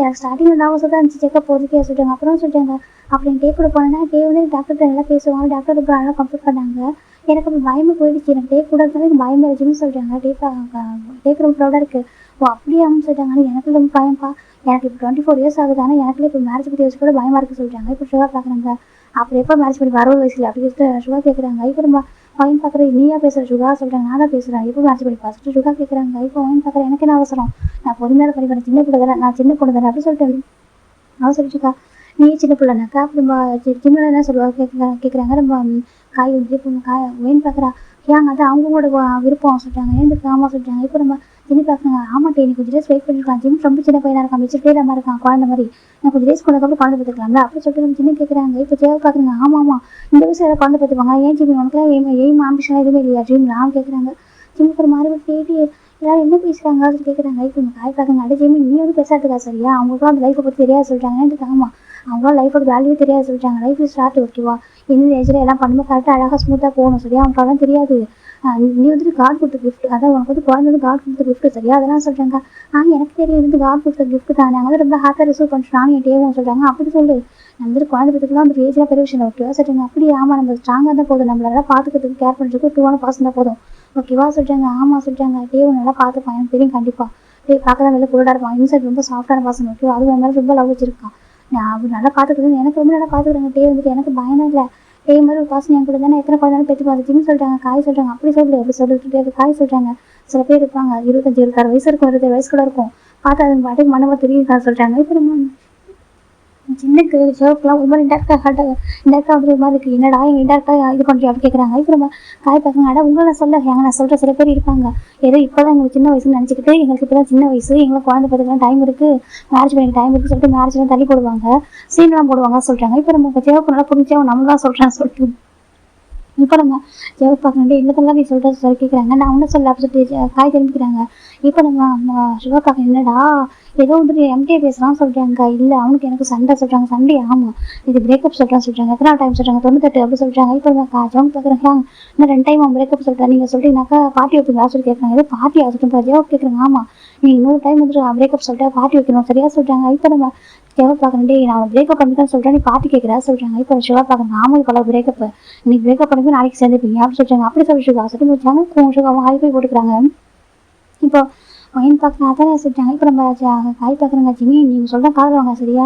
எனக்கு ஸ்டார்டிங்கில் நர்வஸாக தான் இருந்துச்சு செக்கப் போதுக்கே சொல்லிட்டாங்க. அப்புறம் சொல்லிட்டாங்க அப்படின்னு டே கூட போனேன்னா டே வந்து டாக்டர்கிட்ட நல்லா பேசுவாங்க. டாக்டர் ரொம்ப நல்லா கம்ப்ளீட் பண்ணாங்க. எனக்கு அப்போ பயமே போயிடுச்சு. எனக்கு டே கூட இருந்தாலும் எனக்கு பயமே இருந்துச்சுன்னு சொல்லிட்டாங்க. டேக்கு ரொம்ப ப்ரௌடாக இருக்குது. அப்படியே சொல்லிட்டாங்க. ஆனால் எனக்கு ரொம்ப பயம்ப்பா. எனக்கு இப்போ 24 இயர்ஸ் ஆகுது. ஆனால் எனக்கு இப்போ மேரேஜ் பற்றி வச்சு கூட பயமாக இருக்குது சொல்லிட்டாங்க. இப்போ சுகா பார்க்குறாங்க. அப்புறம் எப்போ மேரேஜ் பண்ணி 60 வயசுல அப்படி சுகா கேட்குறாங்க. இப்போ நம்ம ஒயின் பார்க்குற நீயா பேசுகிற சுகா சொல்லிட்டாங்க. நான் தான் பேசுகிறேன். எப்போ மேரேஜ் பண்ணி ஃபஸ்ட்டு சுகா கேட்குறாங்க. இப்போ ஒயின் பார்க்குற எனக்கு என்ன அவசரம். நான் பொறுமையாக படிப்பேன். சின்ன பிள்ளை தானே நான் சின்ன பொண்ணு தானே அப்படி சொல்லிட்டு அவசரிச்சுக்கா நீ சின்ன பிள்ளைனாக்கா அப்படி நம்ம சின்னல என்ன சொல்லுவாங்க கேட்குறாங்க. நம்ம காய் வந்து ஒயின் பார்க்குறா ஏங்க அது அவங்களோட விருப்பம் சொல்லிட்டாங்க. ஏன் ஆமாம் சொல்லிட்டாங்க. இப்போ நம்ம சின்ன பார்க்குறாங்க. ஆமாட்டே நீ கொஞ்சம் டேஸ் வெயிட் பண்ணிக்கலாம். ஜிம் ரொம்ப சின்ன பையனாக இருக்கான் மெச்சூரிட்டியே இல்லாமல் இருக்கான் குழந்தை மாதிரி. நான் கொஞ்சம் டேஸ் கொண்டதுக்கப்புறம் குழந்தை பார்த்துக்கலாம்ல அப்படி சொல்லிட்டு நம்ம சின்ன கேட்குறாங்க. இப்போ தேவை பார்க்குறாங்க. ஆமாம் இந்த வயசில் யாரும் குழந்தை பார்த்துப்பாங்க. ஏன் ஜிம் உனக்குலாம் எய்ம் ஆம்பிஷன் எதுவுமே இல்லையா ஜிம் நான் கேட்குறாங்க. ஜிம்முக்கு ஒரு மாதிரி கேட்டு எல்லாரும் என்ன பேசுகிறாங்க அப்படின்னு கேட்குறாங்க. இப்போ நம்ம காய் பார்க்குறாங்க. அடே ஜிம்மி நீ வந்து பேசாதுக்கா சரியா அவங்களுக்குலாம் அந்த லைஃப்பை பற்றி தெரியாது சொல்லிட்டாங்க. ஆமாம் அவங்களாம் லைஃபோட வேல்யூ தெரியாது சொல்லிட்டாங்க. லைஃப் ஸ்டார்ட் ஓகேவா இந்த ஏஜில் எல்லாம் பண்ணும்போது கரெக்டாக அழகாக ஸ்மூத்தாக போகணும் சரியா அவங்களுக்கு அதெல்லாம் தெரியாது. நீ வந்துட்டு காட் கொடுத்த கிஃப்ட் அதான் உனக்கு வந்து குழந்தை வந்து காட் கொடுத்த கிஃப்ட் சரியா அதெல்லாம் சொல்கிறாங்க. எனக்கு தெரியும் இது காட் கொடுத்த கிஃப்ட் தான். நாங்கள் வந்து ரொம்ப ஹாப்பியாக ரிசீவ் பண்ணிட்டு நானும் என் டேவும் சொல்கிறாங்க. அப்படி சொல்லு நம்ம வந்துட்டு குழந்தை பத்துக்குலாம் வந்து ஏஜ்லாம் பெரிய விஷயம் ஓகேவா சொல்கிறாங்க. அப்படி ஆமாம் நம்ம ஸ்ட்ராங்காக தான் போதும் நம்மளால பார்த்துக்கிறதுக்கு கேர் பண்ணுறதுக்கு 2% தான் போதும் ஓகேவா சொல்கிறாங்க. ஆமாம் சொல்கிறாங்க. டேவும் நல்லா பார்த்துப்பான் எனக்கு தெரியும் கண்டிப்பாக. டே பார்க்க தான் வெளில குருடாக இருப்பான். இன்சைட் ரொம்ப சாஃப்டான பசங்க ஓகேவா அது மேலே ரொம்ப லவ் வச்சிருக்கான். நான் அவர் நல்லா பார்த்துக்கிறது எனக்கு ரொம்ப நல்லா பார்த்துக்கிறாங்க. டே வந்துட்டு எனக்கு பயம் இல்லை. டே மாதிரி ஒரு பாசம் என் கூட தானே எத்தனை குழந்தைன்னு பெற்று பார்த்துச்சுன்னு சொல்லிட்டாங்க. காய் சொல்கிறாங்க. அப்படி சொல்லு அப்படி சொல்லிட்டு காய் சொல்கிறாங்க. சில பேர் இருப்பாங்க 25 26 வயசு இருக்கும் 27 வயசு கூட இருக்கும் பார்த்தா அதுங்க பாட்டுக்கு மனமாக தெரியுது சொல்கிறாங்க. இப்போ நம்ம சின்னக்கு ஷோக்கெலாம் ஒரு மாதிரி இன்டெரக்டாக வந்து ஒரு மாதிரி இருக்குது. என்னடா எங்கள் இன்டெரக்டாக இது பண்ணுறியா அப்படி கேட்குறாங்க. இப்போ நம்ம காய் பார்க்குங்க. அட உங்களை சொல்ல நான் சொல்கிற சில பேர் இருப்பாங்க ஏதோ இப்போ தான் எங்களுக்கு சின்ன வயசுன்னு நினச்சிக்கிட்டு எங்களுக்கு இப்போ தான் சின்ன வயசு எங்களுக்கு குழந்தை பார்த்துக்கலாம் டைம் இருக்குது மேரேஜ் பண்ணிக்க டைம் இருக்குது சொல்லிட்டு மேரேஜ்லாம் தள்ளி போடுவாங்க சீன்லாம் போடுவாங்க சொல்கிறாங்க. இப்போ நம்ம சேவப்பு நல்லா புரிஞ்சு அவன் நம்ம தான் சொல்கிறான்னு சொல்லிட்டு இப்போ நம்ம ஜெவ் பார்க்கணும் என்னதெல்லாம் நீ சொல்கிறது சொல்லி கேட்குறாங்க. நான் ஒன்றும் சொல்ல அப்படி சொல்லிட்டு காய் தெரிஞ்சுக்கிறாங்க. இப்போ நம்ம சுகா பார்க்க என்னடா ஏதோ வந்துட்டு எம்டிஏ பேசுகிறான்னு சொல்கிறாங்க. இல்லை அவனுக்கு எனக்கு சண்டை சொல்கிறாங்க. சண்டே ஆமாம் இது பிரேக்கப் சொல்கிறாங்க. எத்தனை டைம் சொல்கிறாங்க 98 அப்படி சொல்கிறாங்க. இப்போ நம்ம ஜெவ் பார்க்குறாங்க. இன்னும் 2 டைம் அவன் பிரேக்கப் சொல்கிறேன் நீங்கள் சொல்லிட்டீங்கன்னாக்கா பார்ட்டி வைப்பீங்களா சொல்லி கேட்குறாங்க. ஏதோ பார்ட்டி ஆகிட்டு ஜெவ் கேட்குறாங்க. ஆமாம் நீங்கள் 100 டைம் வந்துட்டு பிரேக்கப் சொல்லிட்டு பார்ட்டி வைக்கணும் சரியா சொல்கிறாங்க. இப்போ நம்ம சிவா பார்க்கணும் நான் பிரேக்கப் பண்ணி தான் சொல்கிறேன் நீ பார்ட்டி கேட்குறா சொல்கிறாங்க. இப்போ சிவா பார்க்கணும் ஆமாம் இப்போ பிரேக்கப் இன்னைக்கு பிரேக்கப் பண்ணி நாளைக்கு சேர்ந்துப்பீங்க அப்படி சொல்கிறாங்க. அப்படி சொல்லி சுகா சொல்லி முடிச்சாங்க. சுகாவும் ஹைஃபை போட்டுக்கிறாங்க. இப்போ ஒயின் பார்க்கணும் அதான் சொல்லிட்டாங்க. இப்போ நம்ம காய் பார்க்குறாங்க. ஜிமி நீங்கள் சொல்கிற காதல் வாங்க சரியா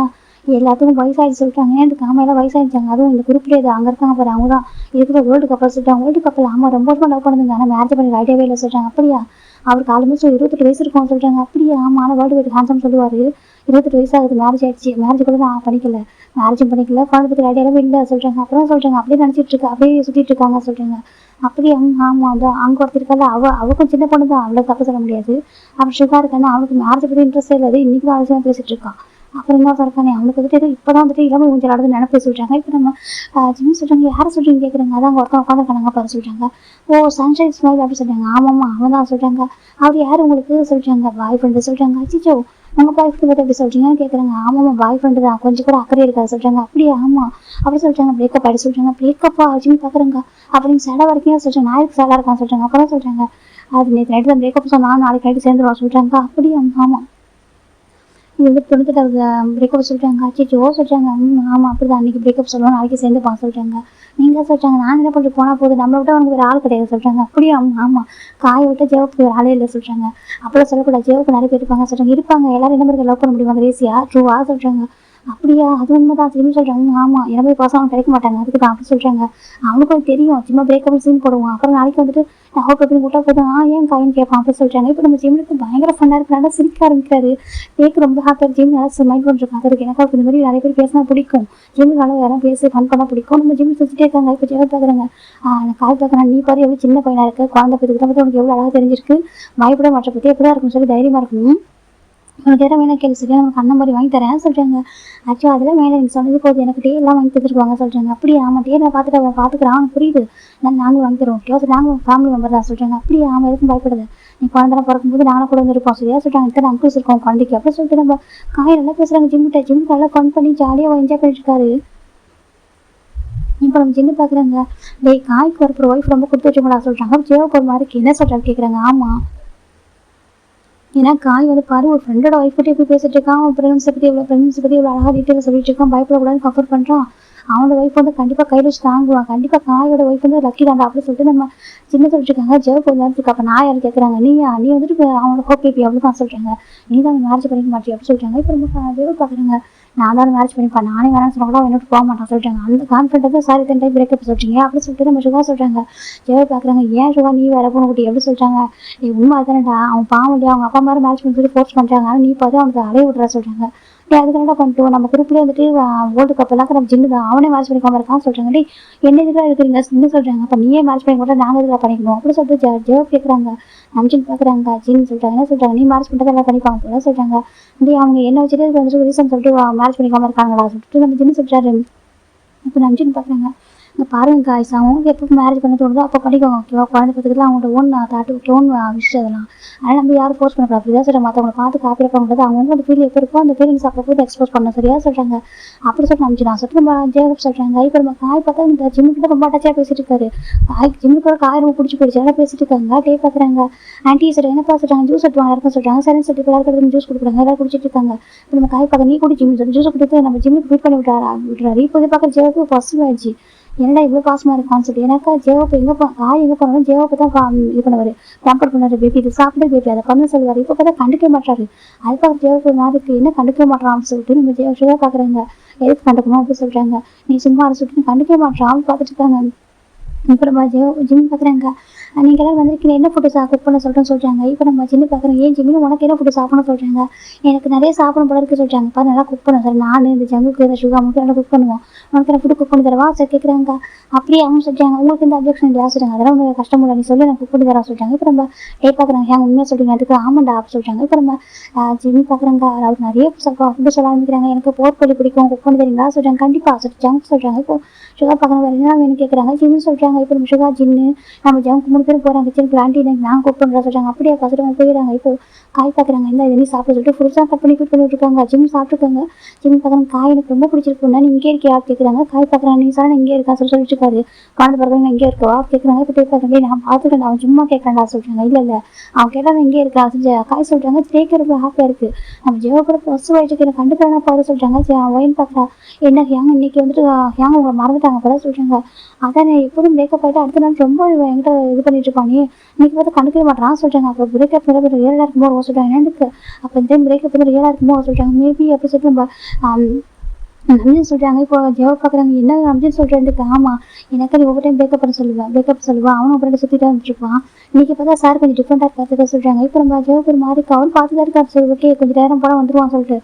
எல்லாத்துக்கும் வயசாகி சொல்லிட்டாங்க. ஏன் காமையெல்லாம் வயசாகிடுச்சாங்க. அதுவும் இந்த குரூப்லேயே அங்கே இருக்காங்க பாரு அவங்க தான் இதுக்கு வேர்ல்டு கப்பல் சொல்லிட்டாங்க. வேர்ல்டு கப்பல் ஆமாம் ரொம்ப லவ் பண்ணுதுங்க. ஆனால் மேரேஜ் பண்ணி ஐடியாவே இல்லை சொல்கிறாங்க. அப்படியா அவருக்கு ஆல்மோஸ்ட் 28 வயசு இருக்கும் சொல்றாங்க. அப்படியே ஆமா வேர்ல்டு வைட் ஹேண்ட்ஸம் சொல்லுவாரு. 28 வயசு ஆகுது, மேரேஜ் ஆயிடுச்சு, மேரேஜ் கூட நான் பண்ணிக்கல, மேரேஜும் பண்ணிக்கல, குழந்தை பத்தி ஐடியாவே இல்லை சொல்றாங்க. அப்புறம் சொல்றாங்க அப்படியே நினைச்சிட்டு இருக்கா, அப்படியே சுத்திட்டு இருக்காங்க சொல்றாங்க. அப்படியே ஆமா அதான் அங்க ஒருத்தர் இருக்கால, அவளுக்கும் சின்ன பொண்ணு தான், அவளை தப்பு சொல்ல முடியாது. அப்புறம் சுகா இருக்கான்னு அவனுக்கு மேரேஜ் பத்தி இன்ட்ரெஸ்ட் இல்லை, இன்னைக்கு தான் ஆலோசனை பேசிட்டு இருக்கான். அப்புறம் என்ன சொல்றானே அவனுக்கு வந்துட்டு ஏதோ இப்பதான் வந்துட்டு இளமை ஊஞ்சல் ஆடுது நினைப்பு சொல்றாங்க. இப்ப நம்ம ஜிம் சொல்றாங்க, யாரை சொல்றீங்க கேக்குறாங்க. அதான் அங்க ஒருத்தன் உட்காந்துருக்காங்க பாரு சொல்றாங்க. ஓ சன்ஷைன் ஸ்மைல் அப்படி சொல்றாங்க. ஆமாமா அவன் தான் சொல்றாங்க. அவர் யாரு உங்களுக்கு சொல்றாங்க. பாய் ஃப்ரெண்டு சொல்றாங்க. அச்சிச்சோ உங்க பாய் ஃப்ரெண்ட் பத்தி எப்படி சொல்றீங்கன்னு கேக்குறாங்க. ஆமாமா பாய் ஃப்ரெண்டு தான், கொஞ்சம் கூட அக்கறை இருக்காது சொல்றாங்க. அப்படியே ஆமா அப்படி சொல்றாங்க. பிரேக்கப் ஆயிடு சொல்றாங்க. பிரேக்கப்பா ஜிம் பாக்குறாங்க. அப்படின்னு சேடா வரைக்கும் சொல்றாங்க. நான் எதுக்கு சேடா இருக்கான்னு சொல்றாங்க. அப்புறம் சொல்றாங்க அது நேற்று நைட்டு தான் பிரேக்கப் சொன்னா, நாளைக்கு நைட்டு சேர்ந்துருவா சொல்றாங்க. அப்படியே ஆமா இது வந்து 98வது பிரேக்கப் சொல்றாங்க. அச்சோ சொல்றாங்க. ஆமா அப்படிதான், அன்னைக்கு பிரேக்கப் சொல்லுவோம், நாளைக்கு சேர்ந்துப்பான் சொல்றாங்க. நீங்க சொல்றாங்க நான் என்ன பண்ணிட்டு போனா போகுது, நம்மளை விட்டு அவனுக்கு வேற ஆள் கிடையாது சொல்றாங்க. அப்படியே ஆமா காயை விட்டு ஜெவப்புக்கு வேற ஆளே இல்லை சொல்றாங்க. அப்பெல்லாம் சொல்லக்கூடாது, ஜெவப்புக்கு நிறைய பேர் இருப்பாங்க சொல்றாங்க. இருப்பாங்க, எல்லாரும் என்ன மாதிரி லவ் பண்ண முடியுமா, ரேசியா ட்ரூவா சொல்றாங்க. அப்படியா அது உண்மைதான் திரும்பி சொல்றாங்க. ஆமா எனக்கு பாசம் அவன் கிடைக்க மாட்டாங்க, அதுக்கு தான் அப்படி சொல்றாங்க. அவனுக்கும் தெரியும், சும்மா பிரேக்கப் சீன் போடுவான். அப்புறம் நாளைக்கு வந்துட்டு நான் ஹோப் அப்படின்னு கூட்டா போதும் ஏன் காயின்னு கேட்பான் அப்படி சொல்றாங்க. இப்போ நம்ம ஜிம்முக்கு பயங்கர ஃபன்னா இருக்கு, நல்லா சிரிக்க ஆரம்பிக்கிறாரு. கேக்கு ரொம்ப ஹாப்பியாக ஜிம் நல்லா மைண்ட் பண்ணிருக்காங்க. அதுக்கு எனக்கு இந்த மாதிரி நிறைய பேர் பேசினா பிடிக்கும், ஜிம்முக்கால யாரும் பேசி ஃபன் பண்ணா பிடிக்கும். நம்ம ஜிம் சுற்றிட்டே இருக்காங்க. இப்போ ஜெவ பார்க்குறாங்க. நான் கால் பார்க்குறேன், நீ பாரு எவ்வளோ சின்ன பையனா இருக்கு, குழந்தை பற்றி உனக்கு எவ்வளோ அழகாக தெரிஞ்சிருக்கு, பயப்பட மாற்ற பற்றி எப்படிதான் இருக்குன்னு சொல்லி தைரியமா இருக்கணும். உனக்கு எதாவது வேணா கேள்வி சரியா, நமக்கு அண்ணன் மாதிரி வாங்கி தரேன் சொல்றாங்க. ஆக்சுவலாக அதெல்லாம் வேலை நீங்கள் சொன்னது போது, எனக்கு டே எல்லாம் வாங்கி தந்துருவாங்க சொல்றாங்க. அப்படியே ஆமாம் டே நான் பார்த்துட்டு அவன் பார்த்துக்கிறான், அவனுக்கு புரியுது, நாங்களும் வாங்கி தருவோம் ஓகே சார், நாங்களும் ஃபேமிலி மெம்பர் தான் சொல்றாங்க. அப்படியே ஆமாம் எதுக்கும் பயப்படுது, நீ குழந்தை பிறக்கும்போது நாங்களும் கூட வந்து இருப்போம் சரியா சொல்றாங்க. இத்தனை அங்கிள்ஸ் இருக்கோம் குழந்தைக்கு அப்படி சொல்லிட்டு நம்ம காய் நல்லா பேசுறாங்க. ஜிம் நல்லா ஃபன் பண்ணி ஜாலியாக என்ஜாய் பண்ணிட்டு இருக்காரு. இப்போ நம்ம ஜின்னு பார்க்குறாங்க. டேய் காய்க்கு வரப்போற ஒய்ஃப் ரொம்ப கொடுத்து வச்சுங்களா சொல்றாங்க. ஜேவுக்கு ஒரு மாதிரி என்ன சொல்றாரு கேட்குறாங்க. ஆமாம் ஏன்னா காய் வந்து பாரு ஒரு ஃப்ரெண்டோட ஒய்ஃப் பற்றி எப்படி பேசிட்டு இருக்கான், அவன் ப்ரெக்னன்சி பற்றி எவ்வளோ அழகாக டீட்டெயிலாக சொல்லிட்டு இருக்கான், பயப்படக்கூடாதுன்னு கஃபர் பண்ணுறான். அவனோட ஒய்ஃப் வந்து கண்டிப்பாக கையில் வச்சு தாங்குவான், கண்டிப்பாக காயோட ஒய்ஃப் வந்து லக்கி தாண்டா அப்படி சொல்லிட்டு நம்ம சின்ன சொல்லிட்டு இருக்காங்க. ஜெவ் கொஞ்சம் நேரம் இருக்கு. அப்போ நான் யாரும் கேட்குறாங்க, நீ வந்துட்டு அவனோட ஹோப் கேப்பி அவ்வளோ தான் சொல்கிறாங்க. நீ தான் மேரேஜ் பண்ணிக்க மாட்டேன் அப்படி சொல்கிறாங்க. இப்போ நம்ம ஜெவ் பார்க்குறாங்க. நான் தான் மேரேஜ் பண்ணிப்பேன், நானே வேணாம்னு சொன்னா கூட அவன் என்னோட போக மாட்டான் சொல்கிறாங்க. அந்த கான்ஃபிடென்ட் தான் சாரி டைம் பிரேக்கப் சொல்கிறீங்க அப்படி சொல்லிட்டு நம்ம சுகா சொல்கிறாங்க. ஜெவ் பார்க்குறாங்க. ஏன் சுகா நீ வேற பொண்ணு குட்டி எப்படி சொல்கிறாங்க. நீ உண்மை தானேடா, அவன் பாவம் இல்லையா, அவங்க அப்பா மாதிரி மேரேஜ் பண்ணி சொல்லி ஃபோர்ஸ் பண்ணுறாங்க, ஆனால் நீ பார்த்து அவனுக்கு அலைய விட்றா சொல்கிறாங்க. அதுக்கு என்ன பண்ணிட்டோம் நம்ம குரூப்லேயே வந்துட்டு வேர்ல்டு கப் எல்லாம் நம்ம ஜின்னு தான், அவனே மேரேஜ் பண்ணிக்காம இருக்கான்னு சொல்கிறாங்க. டே என்ன இதுக்காக இருக்கிறீங்க இன்னும் சொல்கிறாங்க. அப்போ நீயே மேரேஜ் பண்ணி கூட நாங்கள் இதுக்காக பண்ணிக்கணும் அப்படி சொல்லிட்டு ஜெவ் கேட்குறாங்க. நம்ம ஜின் பார்க்குறாங்க. ஜின்னு சொல்கிறாங்க. என்ன சொல்கிறாங்க, நீ மேரேஜ் பண்ணுறது எல்லாம் பண்ணிப்பாங்க போல சொல்கிறாங்க. டே அவங்க என்ன வச்சுட்டு வந்துட்டு ரீசன் சொல்லிட்டு மேரேஜ் பண்ணிக்காம இருக்காங்களா சொல்லிட்டு நம்ம ஜின்னு சொல்கிறாரு. இப்போ நம்ம ஜின் பார்க்குறாங்க. இங்கே பாருங்க காய்ஸ், அவங்களுக்கு எப்போ மேரேஜ் பண்ண தோணுதோ அப்போ படிக்கோங்க ஓகேவா, குழந்தை பத்துக்கலாம் அவங்களோட ஓன் தாட்டு ஓன் விஷயம் அதெல்லாம். அதனால் நம்ம யாரும் ஃபோர்ஸ் பண்ணக்கூடாது. அப்படிதான் சொல்கிறாங்க. மற்றவங்களை பார்த்து காப்பி பண்ணக்கூடாது, அவங்க அந்த ஃபீல் எப்போ இருக்கோ அந்த ஃபீலிங்ஸ் அப்போ எக்ஸ்போஸ் பண்ண சரியா சொல்கிறாங்க. அப்படி சொல்லிட்டு நம்ம நான் சொல்லிட்டு நம்ம ஜேகப் சொல்கிறாங்க. இப்போ நம்ம காய் பார்த்தா இந்த ஜிம்முக்கிட்ட ரொம்ப அட்டாச்சாக பேசிட்டு இருக்காரு. காய் ஜிம்முக்கு காய் ரொம்ப பிடிச்சி போயிடுச்சு, எல்லாம் பேசிட்டு இருக்காங்க. டே பார்க்குறாங்க. ஆன்டி சார் என்னப்பா சொல்கிறாங்க, ஜூஸ் எடுத்துவாங்க எல்லாருக்கும் சொல்கிறாங்க. சரின்னு சொல்லிட்டு எல்லாருக்கும் ஜூஸ் கொடுக்குறாங்க, எல்லாரும் குடிச்சிட்டு இருக்காங்க. இப்போ நம்ம காய் பார்க்க நீ குடி ஜிம் சொல்லி ஜூஸ் கொடுத்து நம்ம ஜிம்முக்கு ஃபிட் பண்ணி விட்டுறாரு. இப்போ பார்க்க ஜேவுக்கு ஃபர்ஸ்ட் ஆயிடுச்சு, என்னடா இவ்வளோ பாசமாக இருக்கான்னு சொல்லி. எனக்கு ஜேவப்பு எங்கே காய் எங்கே போனாலும் ஜேவப்பு தான் இது பண்ணுவார், கம்பேர் பண்ணாரு. பேபி இது சாப்பிட பேபி அதை பண்ண சொல்லுவார். இப்போ பார்த்தா கண்டுக்க மாட்டாரு. அது பார்க்க ஜேவப்பு மாதிரி என்ன கண்டுக்க மாட்டான்னு சொல்லிட்டு நம்ம சுகா பார்க்குறாங்க. எதுக்கு கண்டுக்கணும் அப்படின்னு சொல்கிறாங்க. நீ சும்மா அதை சொல்லிட்டு கண்டுக்க மாட்டான்னு பார்த்துட்டு இருக்காங்க. இப்போ நம்ம ஜிம் பார்க்குறாங்க. நீங்கள் எல்லாம் வந்திருக்கீங்க, என்ன ஃபுட்டு குக் பண்ண சொல்கிறாங்க. இப்போ நம்ம ஜிம்மு பார்க்குறோம். ஏன் ஜிம்மு உனக்கு என்ன ஃபுட்டு சாப்பிடணும்னு சொல்கிறாங்க. எனக்கு நிறைய சாப்பிடணும் போல இருக்கு சொல்கிறாங்க. அப்போ நல்லா குக் பண்ணுவோம் சார், நான் இந்த ஜங்குக்கு இந்த சுகா மட்டும் நல்லா குக் பண்ணுவோம், உனக்கு என்ன ஃபுட்டு குக் பண்ணி தரவா சார் கேட்குறாங்க. அப்படியே அவங்க சொல்கிறாங்க. உங்களுக்கு இந்த அப்ஜெக்ஷன் இல்லையா சொல்கிறாங்க. அதெல்லாம் உங்களுக்கு கஷ்டம் இல்லை, நீ சொல்லி நான் குக் பண்ணி தரேன் சொல்கிறாங்க. இப்போ நம்ம பார்க்குறாங்க. ஏன் உண்மையாக சொல்கிறீங்க, அதுக்கு ஆமாண்டா அப்படி சொல்கிறாங்க. இப்போ நம்ம ஜிம்மு பார்க்குறாங்க. அதாவது நிறைய ஃபுட்டு சொல்ல ஆரம்பிக்கிறாங்க. எனக்கு போர்க்கொல்லி பிடிக்கும், குக் பண்ணி தரீங்களா சொல்கிறாங்க. கண்டிப்பாக சொல்லிட்டு ஜங்க் சொல்கிறாங்க. இப்போ சுகா பார்க்குறாங்க. வேறு என்ன வேணும் கேட்குறாங்க. ஜிம்மு சொல்கிறாங்க. இப்போ நம்ம சுகா ஜின்னு நம்ம ஜங்க் 3 பேரும் போகிறாங்க. கிச்சனுக்கு ஆண்டி நான் குக் பண்ணுறா சொல்கிறாங்க. அப்படியே பார்த்துட்டு அவங்க போயிடுறாங்க. இப்போ காய் பார்க்குறாங்க. இந்த இது நீ சாப்பிட சொல்லிட்டு ஃப்ரூட்ஸாக கட் பண்ணி ஃபிட் பண்ணிட்டு இருக்காங்க. ஜிம் சாப்பிட்டுருக்காங்க. ஜிம் பார்க்குறாங்க. காய் எனக்கு ரொம்ப பிடிச்சிருக்குன்னா நீ இங்கே இருக்கியா கேட்குறாங்க. காய் பார்க்குறாங்க. நீ சார் இங்கே இருக்கா சொல்லிட்டு இருக்காரு. குழந்தை பிறகு இங்கே இருக்கவா கேட்குறாங்க. இப்போ பார்க்குறேன் நான் பார்த்துக்கிறேன், அவன் சும்மா கேட்குறேன்டா சொல்கிறாங்க. இல்லை அவன் கேட்டால் இங்கே இருக்கா காய் சொல்கிறாங்க. கேட்க ரொம்ப ஹாப்பியாக இருக்குது. நம்ம ஜெவ கூட ஃபஸ்ட் வயசுக்கு எனக்கு கண்டுக்கிறானா பாரு சொல்கிறாங்க. ஒயின் பார்க்குறா. என்ன ஹேங் இன்னைக்கு வந்துட்டு ஹேங் உங்களை மறந்துட்டாங்க போல சொல்கிறாங்க. அதான் எப்போதும் பிரேக்கப் ஆகிட்டு அடுத்த நாள் ரொம்ப என்கிட்ட இது பண்ணிட்டு இருப்பானே, இன்னைக்கு பார்த்து கண்டுக்கவே மாட்டான் சொல்கிறாங்க. அப்போ பிரேக்கப் ரியலாக இருக்கும்போது சொல்கிறாங்க. எனக்கு அப்போ இந்த டைம் பிரேக்கப் வந்து ரியலாக இருக்கும்போது சொல்கிறாங்க. மேபி அப்படி சொல்லிட்டு நம்ம அப்படின்னு சொல்றாங்க. இப்போ ஜெவ பாக்குறாங்க, என்ன அப்படின்னு சொல்றேன்ட்டு. ஆமா, எனக்கு நீ ஒவ்வொரு டைம் பிரேக்கப் பண்ண சொல்லுவேன், அவனும் அப்புறம் சுத்திட்டு வந்துருப்பான். இன்னைக்கு பார்த்தா சார் கொஞ்சம் டிஃப்ரெண்டா இருக்காது சொல்றாங்க. இப்போ நம்ம ஜெவக்கு ஒரு மாதிரி அவர் பார்த்துதான் இருக்காரு. சரி ஓகே, கொஞ்சம் நேரம் போல வந்துருவான் சொல்லிட்டு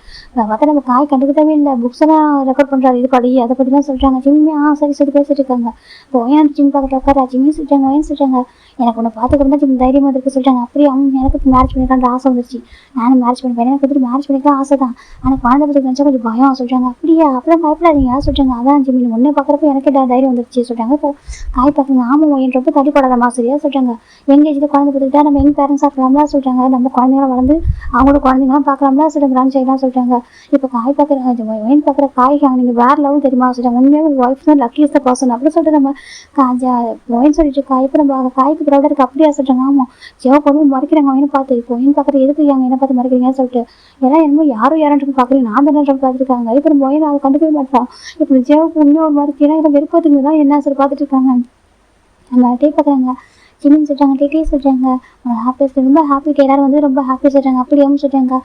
பார்த்தா நம்ம காய் கண்டுக்கிட்டவே இல்லை. புக்ஸ் எல்லாம் ரெக்கார்ட் பண்றாரு, இது படி அதை பத்தி தான் சொல்றாங்க. ஜிம்மி சரி சரி பேசிட்டு இருக்காங்க. இப்போ ஏன் ஜிம் பார்க்க உட்காரா ஜிம்மி சொல்றாங்க. ஏன் சொல்றாங்க, எனக்கு உன்னை பார்த்துக்கிட்டு தான் ஜிம் தைரியமா இருக்கு சொல்றாங்க. அப்படியே அவங்க எனக்கு மேரேஜ் பண்ணிக்கலான்ற ஆசை வந்துருச்சு, நானும் மேரேஜ் பண்ணிப்பேன், எனக்கு வந்துட்டு மேரேஜ் பண்ணிக்கலாம் ஆசை தான், ஆனால் குழந்தை பற்றி நினச்சா கொஞ்சம் பயம் சொல்றாங்க. அப்படியா, அப்படிலாம் பயப்படாதீங்க சொல்றாங்க. அதான் ஜிம்மி முன்னே பார்க்குறப்ப எனக்கு தைரியம் வந்துருச்சு சொல்றாங்க. இப்போ காய் பார்க்குறாங்க. ஆமாம், என் ரொம்ப தள்ளிப்படாதமா சரியா சொல்றாங்க. எங்க ஏஜ்ல குழந்தை பார்த்துக்கிட்டா நம்ம எங்க பேரண்ட்ஸ் ஆக்கலாம்ல சொல்றாங்க. நம்ம குழந்தைங்களாம் வளர்ந்து அவங்களோட குழந்தைங்களாம் பார்க்கலாம்ல சொல்றாங்க, கிராண்ட் செய்யலாம் சொல்றாங்க. இப்போ காய் பார்க்குற ஒயின் பார்க்குற காய் நீங்க வேற லெவல் தெரியுமா சொல்றாங்க. உண்மையாக உங்க ஒய்ஃப் தான் லக்கியஸ்ட் பர்சன் அப்படி சொல்லிட்டு நம்ம ஒயின் சொல்லிட்டு இருக்கா. இப்போ நம்ம காய்க்கு ப்ரௌடா இருக்கு அப்படியா சொல்றாங்க. ஆமா, ஜெவ பொண்ணு மறைக்கிறாங்க ஒயின் பார்த்து. இப்போ ஒயின் பார்க்குற எதுக்கு என்ன பார்த்து மறைக்கிறீங்கன்னு சொல்லிட்டு எல்லாம் என்னமோ யாரும் பார்க்குறீங்க, நான் தானே பார்த்துருக்காங்க. இப்போ நம்ம ஒயின் அதை கண்டுக்கவே மாட்டான். இப்போ ஜெவக்கு இன்னொரு மாதிரி ஏன்னா இதை விருப்பத்துக்கு தான் என்ன சொல்லி பார்த்துட்டு இருக்காங்க. நம்ம டீ பார்க்குறாங்க. ஜிம்மின்னு சொல்றாங்க. டீ சொல்றாங்க. ஹாப்பியஸ்ட் ரொம்ப ஹாப்பி, எல்லாரும் வந்து ரொம்ப ஹாப்பி சொல்றாங்க. அப்படியாவும் சொல்றாங்க.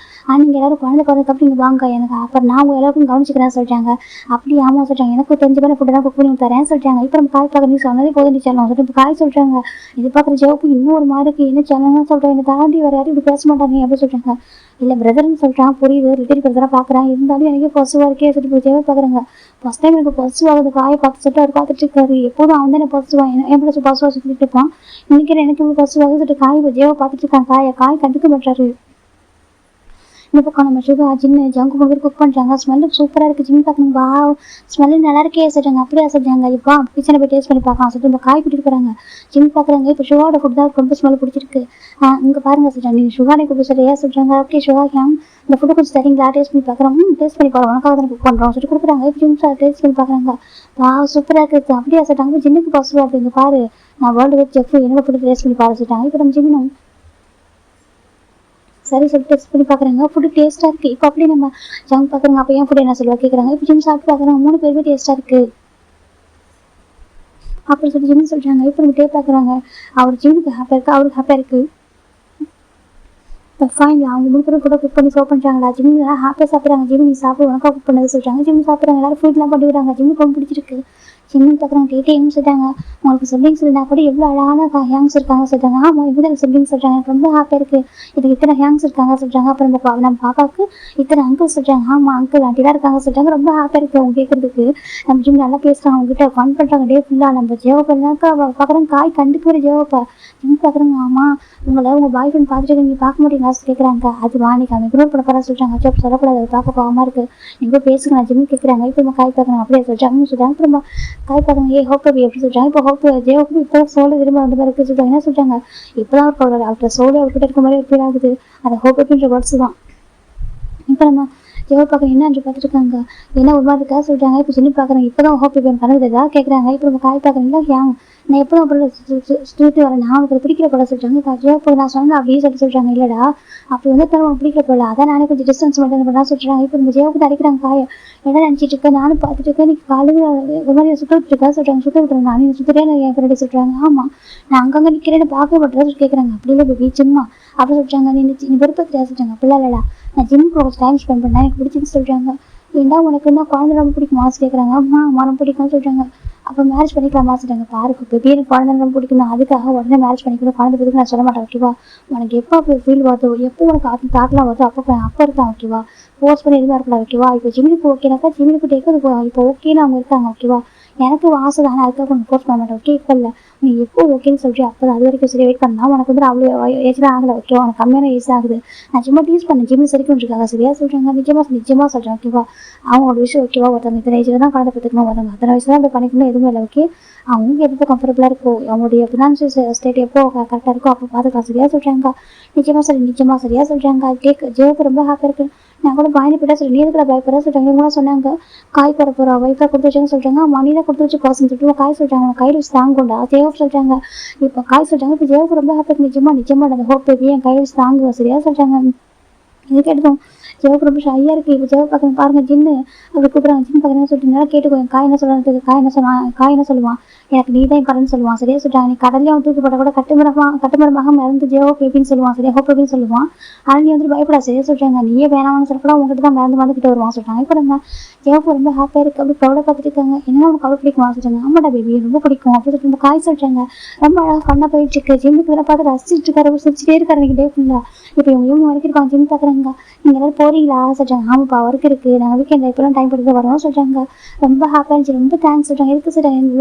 நீங்க எல்லாரும் குழந்தை பிறந்ததுக்கு அப்படி நீங்க வாங்க, எனக்கு அப்புறம் நான் உங்க எல்லாருக்கும் கவனிச்சுக்கிறேன் சொல்றாங்க. அப்படி ஆமா சொல்றாங்க. எனக்கு தெரிஞ்ச மாதிரி ஃபுட்டு தான் குக் பண்ணி தரேன் சொல்றாங்க. இப்போ நம்ம காய் பார்க்க நீ சொன்னதே போதும் நீ சொல்லணும் சொல்லிட்டு இப்போ காய் சொல்றாங்க. இது பார்க்குற ஜெவப்பு இன்னொரு மாதிரி என்ன சொல்லணும்னு சொல்றேன், என்னை தாண்டி வேற யாரும் இப்படி பேச மாட்டாங்க அப்படி சொல்றாங்க. இல்லை பிரதர்ன்னு சொல்றான், புரியுது, ரிலேட்டிவ் பிரதராக பார்க்குறான், இருந்தாலும் எனக்கே பசுவாக இருக்கே சொல்லிட்டு இப்போ ஜெவ பார்க்குறாங்க. ஃபர்ஸ்ட் டைம் எனக்கு பசு ஆகுது காயை பார்த்து சொல்லிட்டு அவர் பார்த்துட்டு இருக்காரு. எப்போதும் அவன் தானே பசுவான், என் பிள்ளை பசுவாக சுற்றிட்டு இருப்பான். இன்னைக்கு எனக்கு இவ்வளோ பசுவாக சொல்லிட்டு காய் ஜெவ பார்த்துட்டு இருக்கான். காய் கண்டுக்க மாட்டாரு. இந்த பக்கம் நம்ம சுகா ஜிம்மு ஜங்கு மூணு பேர் குக் பண்ணுறாங்க. ஸ்மெல்லு சூப்பராக இருக்குது. ஜிம் பார்க்கணும், வா ஸ்மெல்லு நல்லா இருக்கே சொல்கிறாங்க. அப்படியே சொல்கிறாங்க. இப்போ கிச்சனை போய் டேஸ்ட் பண்ணி பார்க்கலாம் சொல்லிட்டு நம்ம காய் கூட்டிட்டு போகிறாங்க. ஜிம் பார்க்குறாங்க. இப்போ சுகாவோட ஃபுட் தான் ரொம்ப ஸ்மெல் பிடிச்சிருக்கு. இங்கே பாருங்க சொல்கிறாங்க. நீங்கள் சுகானே கூப்பிட்டு சொல்ல சொல்கிறாங்க. அப்படியே சுகா இந்த ஃபுட்டு கொஞ்சம் சரிங்களா டேஸ்ட் பண்ணி பார்க்குறோம். டேஸ்ட் பண்ணி பாருங்க, உனக்காக தான் குக் பண்ணுறோம் சொல்லிட்டு கொடுக்குறாங்க. இப்போ ஜிம் சார் டேஸ்ட் பண்ணி பார்க்குறாங்க. வா சூப்பராக இருக்குது. அப்படியே சொல்லிட்டாங்க. ஜிம்முக்கு பாசிபிளாக இருக்குது. இங்கே பாரு, நான் வேர்ல்டு வைட் செஃப், என்னோட ஃபுட்டு டேஸ்ட் பண்ணி பாரு சொல்லிட்டாங்க. இப்போ நம்ம ஜிம்மினும் சரி சொல்லிட்டு டெஸ்ட் பண்ணி பார்க்குறாங்க. ஃபுட்டு டேஸ்ட்டாக இருக்குது. இப்போ அப்படி நம்ம ஜங்க் பார்க்குறாங்க. அப்போ ஏன் ஃபுட்டு என்ன சொல்லுவா கேட்குறாங்க. இப்போ ஜிம் சாப்பிட்டு பார்க்குறாங்க. 3 பேருமே டேஸ்ட்டாக இருக்குது அப்படி சொல்லி ஜிம்னு சொல்கிறாங்க. இப்போ நம்ம பார்க்குறாங்க. அவர் ஜிம்முக்கு ஹாப்பியாக இருக்குது, அவருக்கு ஹாப்பியாக இருக்குது. இப்போ ஃபைன், அவங்க 3 பேரும் கூட குக் பண்ணி சர்வ் பண்ணுறாங்களா. ஜிம்மில் ஹாப்பியாக சாப்பிட்றாங்க. ஜிம் நீ சாப்பிட்டு உனக்காக குக் பண்ணது சொல்கிறாங்க. ஜிம் சாப்பிட்றாங்க. எல்லாரும் ஃபுட்லாம் பண்ணி விடுறாங்க. ஜிம்முக்கு ரொம்ப பிடிச்சிருக்கு. ஜிம்முன்னு பார்க்குறாங்க. டேட்டையும் சொல்லிட்டாங்க. உங்களுக்கு சிப்ளிங்ஸ் இருந்தால் கூட எவ்வளோ அழகான ஹேங்ஸ் இருக்காங்க சொல்கிறாங்க. ஆமாம், இவங்க தான் சிப்ளிங்ஸ் சொல்கிறாங்க. எனக்கு ரொம்ப ஹாப்பியாக இருக்குது. இதுக்கு இத்தனை ஹேங்ஸ் இருக்காங்க சொல்கிறாங்க. அப்புறம் நம்ம பாப்பாவுக்கு இத்தனை அங்கிள் சொல்கிறாங்க. ஆமாம், அங்கிள் ஆண்டிலாம் இருக்காங்க சொல்கிறாங்க. ரொம்ப ஹாப்பியாக இருக்குது அவங்க கேட்குறதுக்கு. நம்ம ஜிம் நல்லா பேசுகிறாங்க, அவங்ககிட்ட ஃபன் பண்ணுறாங்க டே ஃபுல்லாக. நம்ம ஜெவப்பனாக்கா பார்க்குறாங்க. காய் கண்டுக்கிற ஜெவப்பா ஜிம் பார்க்குறாங்க. ஆமாம், உங்கள் பாய் ஃப்ரெண்ட் பார்த்துட்டு நீங்கள் பார்க்க மாட்டீங்களா கேட்குறாங்க. அது வாணிக்கு அவன் இக்னோர் பண்ண போகிறா சொல்கிறாங்க. ஜப் சொல்லக்கூடாது, அது பார்க்க பாவமாக இருக்குது, நீங்கள் பேசுங்க நான் ஜிம் கேட்குறாங்க. இப்போ நம்ம காய் பார்க்குறாங்க. அப்படியே சொல்கிறாங்க சொல்கிறாங்க. அப்புறம் காய் பார்க்குறாங்க. ஹோப் பேபி எப்படி சொல்கிறாங்க. இப்போ ஹோப் ஜெயஹோப் இப்போ சோலை திரும்ப வந்த மாதிரி இருக்குது சொல்கிறாங்க. என்ன சொல்கிறாங்க, இப்போ தான் அவர்கிட்ட சோலை அவர்கிட்ட இருக்க மாதிரி ஒரு ஃபீல் ஆகுது. அது ஹோப் பேபின்ற வேர்ட்ஸ் தான். இப்போ நம்ம ஜெவ பார்க்குறேன் என்ன என்று பார்த்துட்டு இருக்காங்க. என்ன ஒரு மாதிரி இருக்கா சொல்கிறாங்க. இப்போ சின்ன பார்க்குறாங்க. இப்போ தான் ஹோப் பேபி கணக்கு ஏதாவது கேட்குறாங்க. இப்போ நம்ம காய் பார்க்குறீங்களா ஹேங் நான் எப்போ அப்புறம் ஸ்ட்ரீட் வரேன், நான் அவனுக்கு பிடிக்கிற போல சொல்கிறாங்க. ஜெவ நான் சொன்னேன் அப்படின்னு சொல்கிறாங்க. இல்லைடா அப்படி வந்து தரம் பிடிக்கிற போல, அதான் நானே கொஞ்சம் டிஸ்டன்ஸ் மெயின்டைன் பண்ணா சொல்கிறாங்க. இப்போ நம்ம ஜெவக்கு அடிக்கிறாங்க காயை. என்ன நினச்சிட்டு இருக்கேன், நானும் பார்த்துட்டு இருக்கேன், நீ காலையில் ஒரு மாதிரி சுற்ற விட்டுருக்கா சொல்கிறாங்க. சுற்ற விட்டுறேன் நான், நீ சுற்றுறேன் என் ஃப்ரெண்டு சொல்கிறாங்க. ஆமாம், நான் அங்கங்கே நிற்கிறேன்னு பார்க்க மாட்டேன் கேட்குறாங்க. அப்படி இல்லை பேபி சும்மா அப்படி சொல்கிறாங்க. நீ விருப்பத்தில் சொல்கிறாங்க. அப்படிலாம் இல்லைடா, நான் ஜிம்முக்கு கொஞ்சம் டைம் ஸ்பெண்ட் பண்ணேன், எனக்கு பிடிச்சின்னு சொல்கிறாங்க. ஏண்டா உனக்கு என்ன குழந்தை ரொம்ப பிடிக்குமா கேட்குறாங்க. அம்மா மரம் பிடிக்கும்னு சொல்கிறாங்க. அப்போ மேரேஜ் பண்ணிக்கலாமா சொல்கிறாங்க. பாருக்கு பேபி எனக்கு குழந்தை ரொம்ப பிடிக்கும், அதுக்காக உடனே மேரேஜ் பண்ணிக்கணும், குழந்தை பிடிக்கும் நான் சொல்ல மாட்டேன் ஓகேவா. உனக்கு எப்போ அப்போ ஃபீல் வருதோ, எப்போ உனக்கு தாட்லாம் வருதோ அப்போ இருக்கான் ஓகேவா. ஃபோர்ஸ் பண்ணி எதுவும் இருக்கலாம் ஓகேவா. இப்போ ஜிம்முக்கு ஓகேனாக்கா ஜிம்முக்கு டேக்கு இப்போ ஓகேன்னு அவங்க இருக்காங்க ஓகேவா. எனக்கு ஆசை தானே, அதுக்காக கொஞ்சம் ஃபோர்ஸ் பண்ண மாட்டேன் ஓகே. இப்போ இல்லை, நீ எப்போ ஓகேன்னு சொல்லிட்டு அப்போ அது வரைக்கும் சரி வெயிட் பண்ணலாம். உனக்கு வந்து அவ்வளோ ஏஜ்லாம் ஆகலை ஓகேவா, உனக்கு கம்மியான ஏஜ் ஆகுது. நான் சும்மா டீஸ் பண்ணேன், ஜிம்மு சரிக்கும் இருக்காங்க சரியா சொல்கிறாங்க. நிஜமாக சொல்கிறேன் ஓகேவா. அவங்களோட விஷயம் ஓகேவா. ஒருத்தவங்க இத்தனை ஏஜில் தான் குழந்தை பார்த்துக்கணும், ஒருத்தவங்க அத்தனை வயசுல தான் அப்படி பண்ணிக்கணும், எதுவுமே இல்லை ஓகே. அவங்க எப்போ கம்ஃபர்டபுளாக இருக்கோ, அவங்களுடைய ஃபினான்ஷியல் ஸ்டேட் எப்போ கரெக்டாக இருக்கோ அப்போ பார்த்துக்கலாம் சரியா சொல்கிறாங்க. நிஜமாக சரியா சொல்கிறாங்க. ஜெயக்கு ரொம்ப ஹாப்பியாக இருக்கு. நான் கூட பயந்து போயிட்டா சொல்லி, நீ எதுக்குள்ள பயப்பட சொல்கிறாங்க. இவங்களாம் சொன்னாங்க காய் போட போகிறா ஒய்ஃபாக கொடுத்து வச்சாங்கன்னு சொல்கிறாங்க. மணி தான் கொடுத்து வச்சு பர்சன் சொல்லிட்டு காய் சொல்கிறாங்க. உன் கையில் வச்சு தாங்குண்டா ஜெயப் சொல்கிறாங்க. இப்போ காய் சொல்கிறாங்க. இப்போ ஜெயக்கு ரொம்ப ஹாப்பியாக நிஜமாக அந்த ஹோப் பேபி என் கையில் வச்சு தாங்குவேன் சரியா சொல்கிறாங்க. இது கேட்டதும் ஜெவாக்கு ரொம்ப ஷையாக இருக்குது. இப்போ ஜெவா பார்க்குறேன் பாருங்கள் ஜின்னு அப்படி கூப்பிட்றாங்க. ஜின் பார்க்குறேன்னு சொல்லிட்டு நல்லா கேட்டுக்கோ. காய் என்ன சொல்கிறதுக்கு காய் என்ன சொல்லுவான், எனக்கு நீ தான் இப்போ சொல்லுவான். சரியா சொல்லிட்டாங்க. நீ கடலையும் அவன் தூக்கி போட்ட கூட கட்டுமரமாக மிதந்து ஜெவோ பேபின்னு சொல்லுவான். சரியா ஹோப் பேபின்னு சொல்லுவான். ஆனால் நீ வந்துட்டு பயப்படா. சரியா சொல்லிட்டாங்க. நீயே வேணாம்னு சொல்லக்கூட உங்ககிட்ட தான் மிதந்து வந்துக்கிட்டு வருவான் சொல்லிட்டாங்க. இப்போ நம்ம ஜெவாக்கு ரொம்ப ஹாப்பியாக இருக்குது. அப்படி ப்ரௌடாக பார்த்துட்டு இருக்காங்க. என்ன உனக்கு அவ்வளோ பிடிக்குமா சொல்லிட்டாங்க. ஆமாடா பேபி ரொம்ப பிடிக்கும் அப்படி சொல்லிட்டு நம்ம காய் சொல்லிட்டாங்க. ரொம்ப அழகாக ஃபன்னாக போயிட்டு இருக்கு. ஜிம்முக்கு இதெல்லாம் பார்த்து ரசிச்சுட்டு இருக்காரு. சிரிச்சிட்டே இருக்காரு எனக்கு டே ஃபுல்லாக. இப்போ இவங்க வரைக்கும் இருக்காங்க. ஜிம் பார்க்குறாங்க. நீங்கள் எல்லாரும் போகிறீங்களா சொல்லிட்டாங்க. ஆமாப்பா ஒர்க் இருக்குது, நாங்கள் வீக்கெண்ட் இப்போலாம் டைம் படுத்து வரோம் சொல்லிட்டாங்க. ரொம்ப ஹாப்பியாக இருந்துச்சு. ரொம்ப தேங்க்ஸ் சொல்லிட்டாங்க. எதுக்கு சார்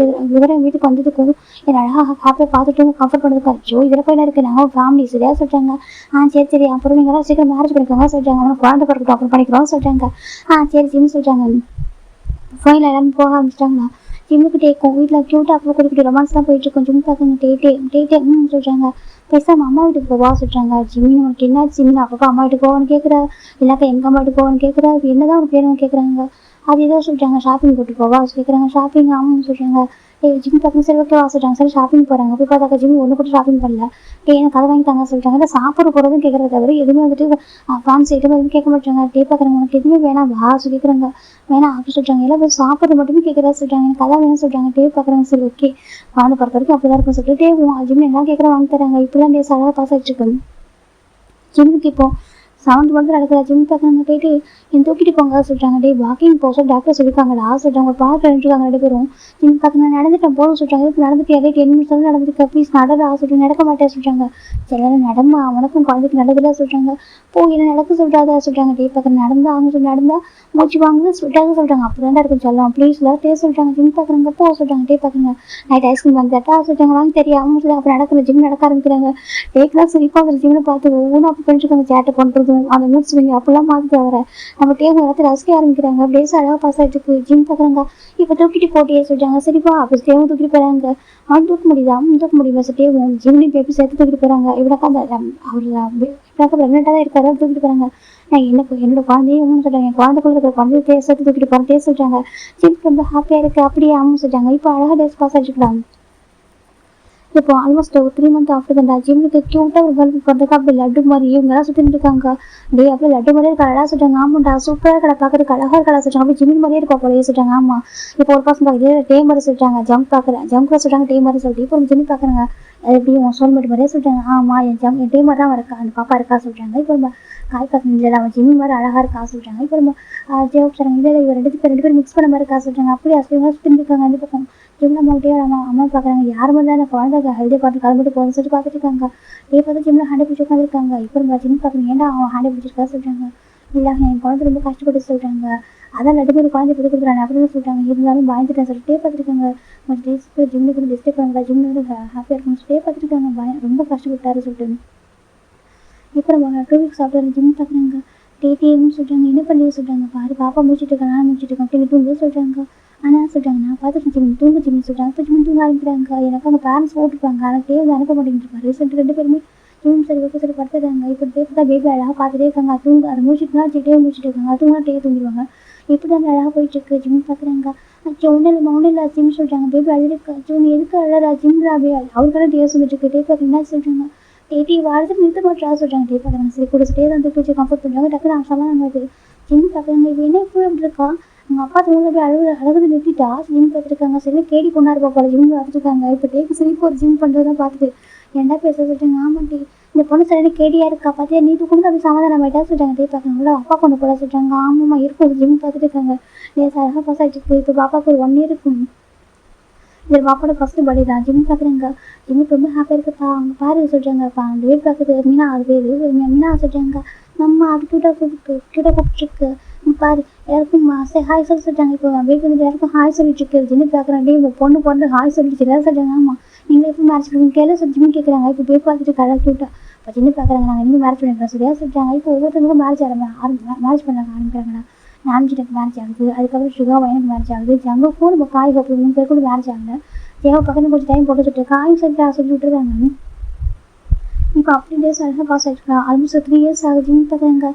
விவரம் வீட்டுக்கு வந்ததுக்கும் என்னை அழகாக ஹாப்பியாக பார்த்துட்டு கம்ஃபர்ட் பண்ணதுக்கு அச்சோ இதில் போய் இருக்குது நாங்கள் ஃபேமிலி சரியா சொல்லிட்டாங்க. சரி அப்புறம் நீங்களாம் சீக்கிரம் மேரேஜ் பண்ணிக்கோங்க சொல்லிட்டாங்க. அவனை குழந்தை பிறக்கட்டும் அப்புறம் பண்ணிக்கிறோம் சொல்லிட்டாங்க. சரி ஜிம் சொல்லிட்டாங்க. ஃபைனில் எல்லாரும் போக ஆரம்பிச்சிட்டாங்களா. ஜிம்முக்கு டேக்கும் வீட்டில் க்யூட்டாக அப்போ கொடுக்கிட்டு ரொமான்ஸ்லாம் போயிட்டுருக்கோம். ஜிம் பார்க்குங்க டேட்டே சொல்லிட்டாங்க. பேசாமல் அம்மா வீட்டுக்கு போவா சொல்லிட்டாங்க. ஜிம்மின் உனக்கு என்ன ஜிம்மின் அப்பப்போ அம்மா வீட்டுக்கு போவான்னு கேட்குறா, இல்லாக்கா எங்கள் அம்மா வீட்டுக்கு போவான்னு கேட்குறா, என்ன தான் உனக்கு வேணும்னு கேட்குறாங்க. அது ஏதோ சொல்லிட்டாங்க. ஷாப்பிங் கூட்டு போவா கேட்குறாங்க. ஷாப்பிங் ஆமான்னு சொல்லிட்டாங்க. ஜிம் பார்க்கணும் சரி ஓகே வா சொல்லிட்டாங்க. சரி ஷாப்பிங் போகிறாங்க. போய் பார்த்தாக்கா ஜிம் ஒன்று கூட ஷாப்பிங் பண்ணல. எனக்கு அதை வாங்கி தாங்க சொல்லிட்டாங்க. இல்லை சாப்பிட போகிறதும் கேட்குறத தவிர எதுவுமே வந்துட்டு ஃபேன்ஸ் ஐட்டம் எதுவும் கேட்க மாட்டாங்க. பார்க்குறாங்க உனக்கு எதுவுமே வேணாம் வா சொல்லிக்கிறாங்க. வேணாம் அப்படி சொல்லிட்டாங்க. எல்லாம் போய் சாப்பிட்றது மட்டுமே கேட்குறதா சொல்லிட்டாங்க. எனக்கு அதான் வேணும்னு சொல்லிட்டாங்க. பார்க்குறாங்க. சரி ஓகே குழந்தை பொறுத்த வரைக்கும் அப்படி தான் இருக்கும் சொல்லிட்டு ஜிம் என்ன கேட்குற வாங்கி தராங்க. இப்படிலாம் டேஸ் அழகாக பாஸ் ஆகிட்டு இருக்கு. ஜிம்முக்கு இப்போ சவுண்ட் மட்டும் நடக்குதா. ஜிம் பார்க்குறாங்க. என் தூக்கிட்டு போங்க சொல்லிட்டாங்க. வாக்கிங் போக சொல்லி டாக்டர் சொல்லியிருக்காங்கடா சொல்லிட்டாங்க. பார்க்க நின்றுருக்காங்க 2 பேரும். ஜிம் பார்க்குறாங்க. நடந்துட்டேன் போதும் சொல்லிட்டாங்க. இதுக்கு நடந்துட்டு 10 நிமிஷம் நடந்துருக்கா ப்ளீஸ் நடடா சொல்லிட்டு நடக்க மாட்டேன் சொல்லிட்டாங்க. சரி நடமா உனக்கும் குழந்தைக்கு நடக்குதா சொல்லிட்டாங்க. என்ன நடக்க சொல்லிட்டாதா சொல்லிட்டாங்க. பார்க்குறேன் நடந்தா அவங்க சொல்லி நடந்தா மூச்சு வாங்குது சொல்லிட்டாங்க. அப்படி தான் இருக்கும் சொல்லலாம் ப்ளீஸ் டேஸ்ட் சொல்லிட்டாங்க. ஜிம் பார்க்குறாங்க போ சொல்லிட்டாங்க. பார்க்குறாங்க நைட் ஐஸ்கிரீம் வாங்கி தட்டா சொல்லிட்டாங்க. வாங்கி தெரியாம சொல்லி அப்போ நடக்கிற ஜிம் நடக்க ஆரம்பிக்கிறாங்க. டேக்கெலாம் சிரிப்பாக ஜிம்னு பார்த்து ஒவ்வொன்றும் அப்போ பண்ணிட்டுருக்காங்க. சேட்டை பண்ணுறதும் அந்த மூட்ஸ் வைங்க அப்பெல்லாம் மாற்றி வர நம்ம எல்லாத்தையும் ரசிக்க ஆரம்பிக்கிறாங்க. டேஸ் அழகாக பாஸ் ஆகிட்டு இருக்கு. ஜிம் பார்க்குறாங்க. இப்போ தூக்கிட்டு போட்டியே சொல்லிட்டாங்க. சரிப்பா அப்போ ஸ்டேவும் தூக்கிட்டு போகிறாங்க. தூக்க முடியுதா தூக்க முடியுமா ஸ்டேவும் ஜிம்லையும் பேப்பி சேர்த்து தூக்கிட்டு போகிறாங்க. இப்படாக்கா அவர் ப்ரெக்னெண்ட்டாக தான் இருக்காரு தூக்கிட்டு போகிறாங்க. நான் என்னோட குழந்தையும் சொல்லிட்டாங்க. என் குழந்தைக்குள்ள இருக்கிற குழந்தைய சேர்த்து தூக்கிட்டு போகிறேன் சொல்லிட்டாங்க. ஜிம் ரொம்ப ஹாப்பியாக இருக்குது. அப்படியே ஆமாம் சொல்லிட்டாங்க. இப்போ அழகாக டேஸ் பாஸ் ஆகிட்டுருக்கலாம். இப்போ ஆல்மோஸ்ட் ஒரு 3 மந்த் ஆஃப்டர் தான்டா ஜிம்முக்கு க்யூட்டாக ஒரு கேர்ள் பண்ணுறதுக்கு அப்படி லட்டு மாதிரி இவங்கெல்லாம் சுற்றிட்டு இருக்காங்க. அப்படியே லட்டு மாதிரியே இருக்கா சொல்லிட்டாங்க. ஆமாண்டா சூப்பராக கடை பார்க்குறதுக்கு அழகாக இருக்கா சொல்லிட்டாங்க. அப்படி ஜிம் மாதிரியே இருக்கா போலயே சொல்லிட்டாங்க. ஆமாம் இப்போ ஒரு பர்சன் பார்க்குறது டே மாதிரி சொல்லிட்டாங்க. ஜம்ப் சொல்லிட்டாங்க. டே மாதிரி சொல்லிட்டு இப்போ ஜிம் பார்க்குறாங்க. அது எப்படி உன் சோல்மேட் மாதிரியே சொல்லிட்டாங்க. ஆமாம் என் டே மாதிரி தான் இருக்கா அந்த பாப்பா இருக்கா சொல்லிட்டாங்க. இப்போ நம்ம காய் பார்க்கணும் இல்லை அவன் ஜிம் மாதிரி அழகாக இருக்கா சொல்லிட்டாங்க. இப்போ நம்ம ஜோக் சொல்கிறாங்க. இல்லை இவர் 2 பேரும் மிக்ஸ் பண்ண மாதிரி இருக்கா சொல்லிட்டாங்க. அப்படி அசுவங்க சுற்றிட்டு இருக்காங்க. அந்த பக்கம் ஜிம்ல அம்மாவுடைய அம்மா பார்க்குறாங்க. யார் மாதிரி தான் குழந்தை ஹெல்தியாக பார்த்து அது மட்டும் போதும் சொல்லிட்டு பார்த்துட்டு இருக்காங்க. பார்த்து ஜிம்ல ஹேண்டை பிடிச்சி உட்காந்துருக்காங்க. இப்போ நம்ம ஜிம் பார்க்குறேன். ஏன்டா அவன் ஹேண்டை பிடிச்சிருக்கா சொல்லிட்டாங்க. இல்லை என் குழந்தை ரொம்ப கஷ்டப்பட்டு சொல்லிட்டாங்க. அதான் 2 பேர் குழந்தை போட்டு கொடுக்குறாங்க அப்படின்னு சொல்லிட்டாங்க. இருந்தாலும் பயந்துட்டேன் சொல்லிட்டு பார்த்துருக்காங்க. கொஞ்சம் டேஸ்க்கு ஜிம்முக்கு வந்து டிஸ்டர்ப் பண்ணுறாங்க. ஜிம்ல வந்து ஹாப்பியாக இருக்கும் சொல்லிட்டு பார்த்துருக்காங்க. ரொம்ப கஷ்டப்பட்டாரு சொல்லிட்டு இப்போ நம்ம 2 வீக்ஸ் ஆஃப்டர் ஜிம் பார்க்குறாங்க. டேன்னு சொல்லிட்டாங்க. என்ன பண்ணி சொல்லிட்டாங்க. பாரு பாப்பா முடிச்சுட்டு இருக்கேன் நான் முடிச்சுட்டு இருக்கேன் அப்படின்னு தூங்க சொல்லிட்டாங்க. ஆனால் சொல்லிட்டாங்க நான் பார்த்துட்டு ஜிம் தூங்க ஜிம்னு சொல்லிட்டாங்க. இப்போ ஜிம் தூங்க ஆரம்பிக்கிறாங்க. எனக்கு அவங்க பேரண்ட்ஸ் போட்டுருப்பாங்க. ஆனால் வந்து அனுப்ப மாட்டேங்கிட்டு சொல்லிட்டு 2 பேருமே ஜிம் சரி ஓகே சரி படுத்துறாங்க. இப்போ தான் பேபி அழகாக பார்த்துட்டே இருக்காங்க. அதை முடிச்சுட்டுனா முடிச்சுட்டு இருக்காங்க. தூங்கினா தூங்கிடுவாங்க. இப்படி தான் அழகாக போயிட்டு இருக்கு. ஜிம் பார்க்குறாங்க. ஒன்றும் இல்லை ஜிம் சொல்லிட்டாங்க. பேபி அழுதுக்கு நீ எதுக்கு அழகா ஜிம்ரா அவருக்கான சொல்லிட்டு இருக்கு. பார்க்குறீங்கன்னா சொல்லிட்டாங்க. வாரத்துக்கு நிறுத்த மாட்டா சொல்லிட்டாங்க. பார்க்குறாங்க. சரி கூட தான் வச்சு கம்ஃபர்ட் பண்ணுறாங்க. டக்குனு சமாதானம் வருது. ஜிம் பார்க்குறாங்க. இப்போ என்ன இப்போ அப்படி இருக்கா அவங்க அப்பா தூங்க போய் அழுகுது நிறுத்திட்டா ஜிம் பார்த்துருக்காங்க. சரி கேடி பொண்ணா இருப்பா போல ஜிம் பார்த்துருக்காங்க. இப்போ சிரிப்பு ஒரு ஜிம் பண்ணுறதான் பார்த்துட்டு என்ன பேச சொல்லிட்டாங்க. ஆமாட்டி இந்த பொண்ணு சரியான கேடியாக இருக்கா பார்த்தியா நீ தூக்கணும் அப்படி சமாதானம் ஆகிட்டா சொல்லிட்டாங்க. பார்க்குறாங்களா அப்பா கொண்டு போல சொல்லிட்டாங்க. ஆமாம்மா இருக்கும் ஜிம் பார்த்துட்டு இருக்காங்க. அழகாக பாஸ் ஆகிட்டு இருக்கு. இப்போ பாப்பாவுக்கு ஒரு 1 இயர் இருக்கும். இது பாப்பாவோட ஃபஸ்ட்டு பர்த்டே தான். ஜிம் பார்க்குறாங்க. ஜிம்முக்கு ரொம்ப ஹாப்பியாக இருக்குப்பா அவங்க பாரு சொல்லிட்டாங்க. அந்த வீடு பார்க்குறது மீனா அது பேர் மீனா சொல்லிட்டாங்க. நம்ம அது கூப்பிட்டுருக்கு பாரு எல்லாருக்கும் ஹாய் சொல்லிட்டாங்க. இப்போ வீட்டுக்கு வந்து எல்லாருக்கும் ஹாய் சொல்லிட்டு இருக்கு. ஜிம்மு பார்க்குறேன். உங்கள் பொண்ணு ஹாய் சொல்லிட்டு எல்லாரும் சொல்லிட்டாங்க. ஆமாம் நீங்கள் எப்போ மேரேஜ் பண்ணுவீங்க கேள்வி சொல்லி ஜிம்மு கேட்குறாங்க. இப்போ போய் பார்த்துட்டு கடை க்யூட்டாக இப்போ ஜிம்மு பார்க்குறாங்க. நாங்கள் இன்னும் மேரேஜ் பண்ணிக்கிறோம் சரியா சொல்லிட்டாங்க. இப்போ ஒவ்வொருத்தவங்களுக்கும் மேரேஜ் பண்ண ஆரம்பிக்கிறாங்கண்ணா. நான்ஜிட்டுக்கு மேரேஜ் ஆகுது. அதுக்கப்புறம் சுகா வயனுக்கு மேரேஜ் ஆகுது. ஜங்குக்கும் நம்ம காய் ஹோப்பு 3 பேர் கூட மேரேஜ் ஆகல. ஜெவா பக்கத்தில் கொஞ்சம் டைம் போட்டு சொல்லிட்டு காயும் சொல்லி விட்டுருக்காங்க. இப்போ அப்படி டேஸ் அழகாக பாஸ் ஆகிட்டு ஆல்மோஸ்ட் 3 இயர்ஸ் ஆகுது. ஜிம் பார்க்குறாங்க.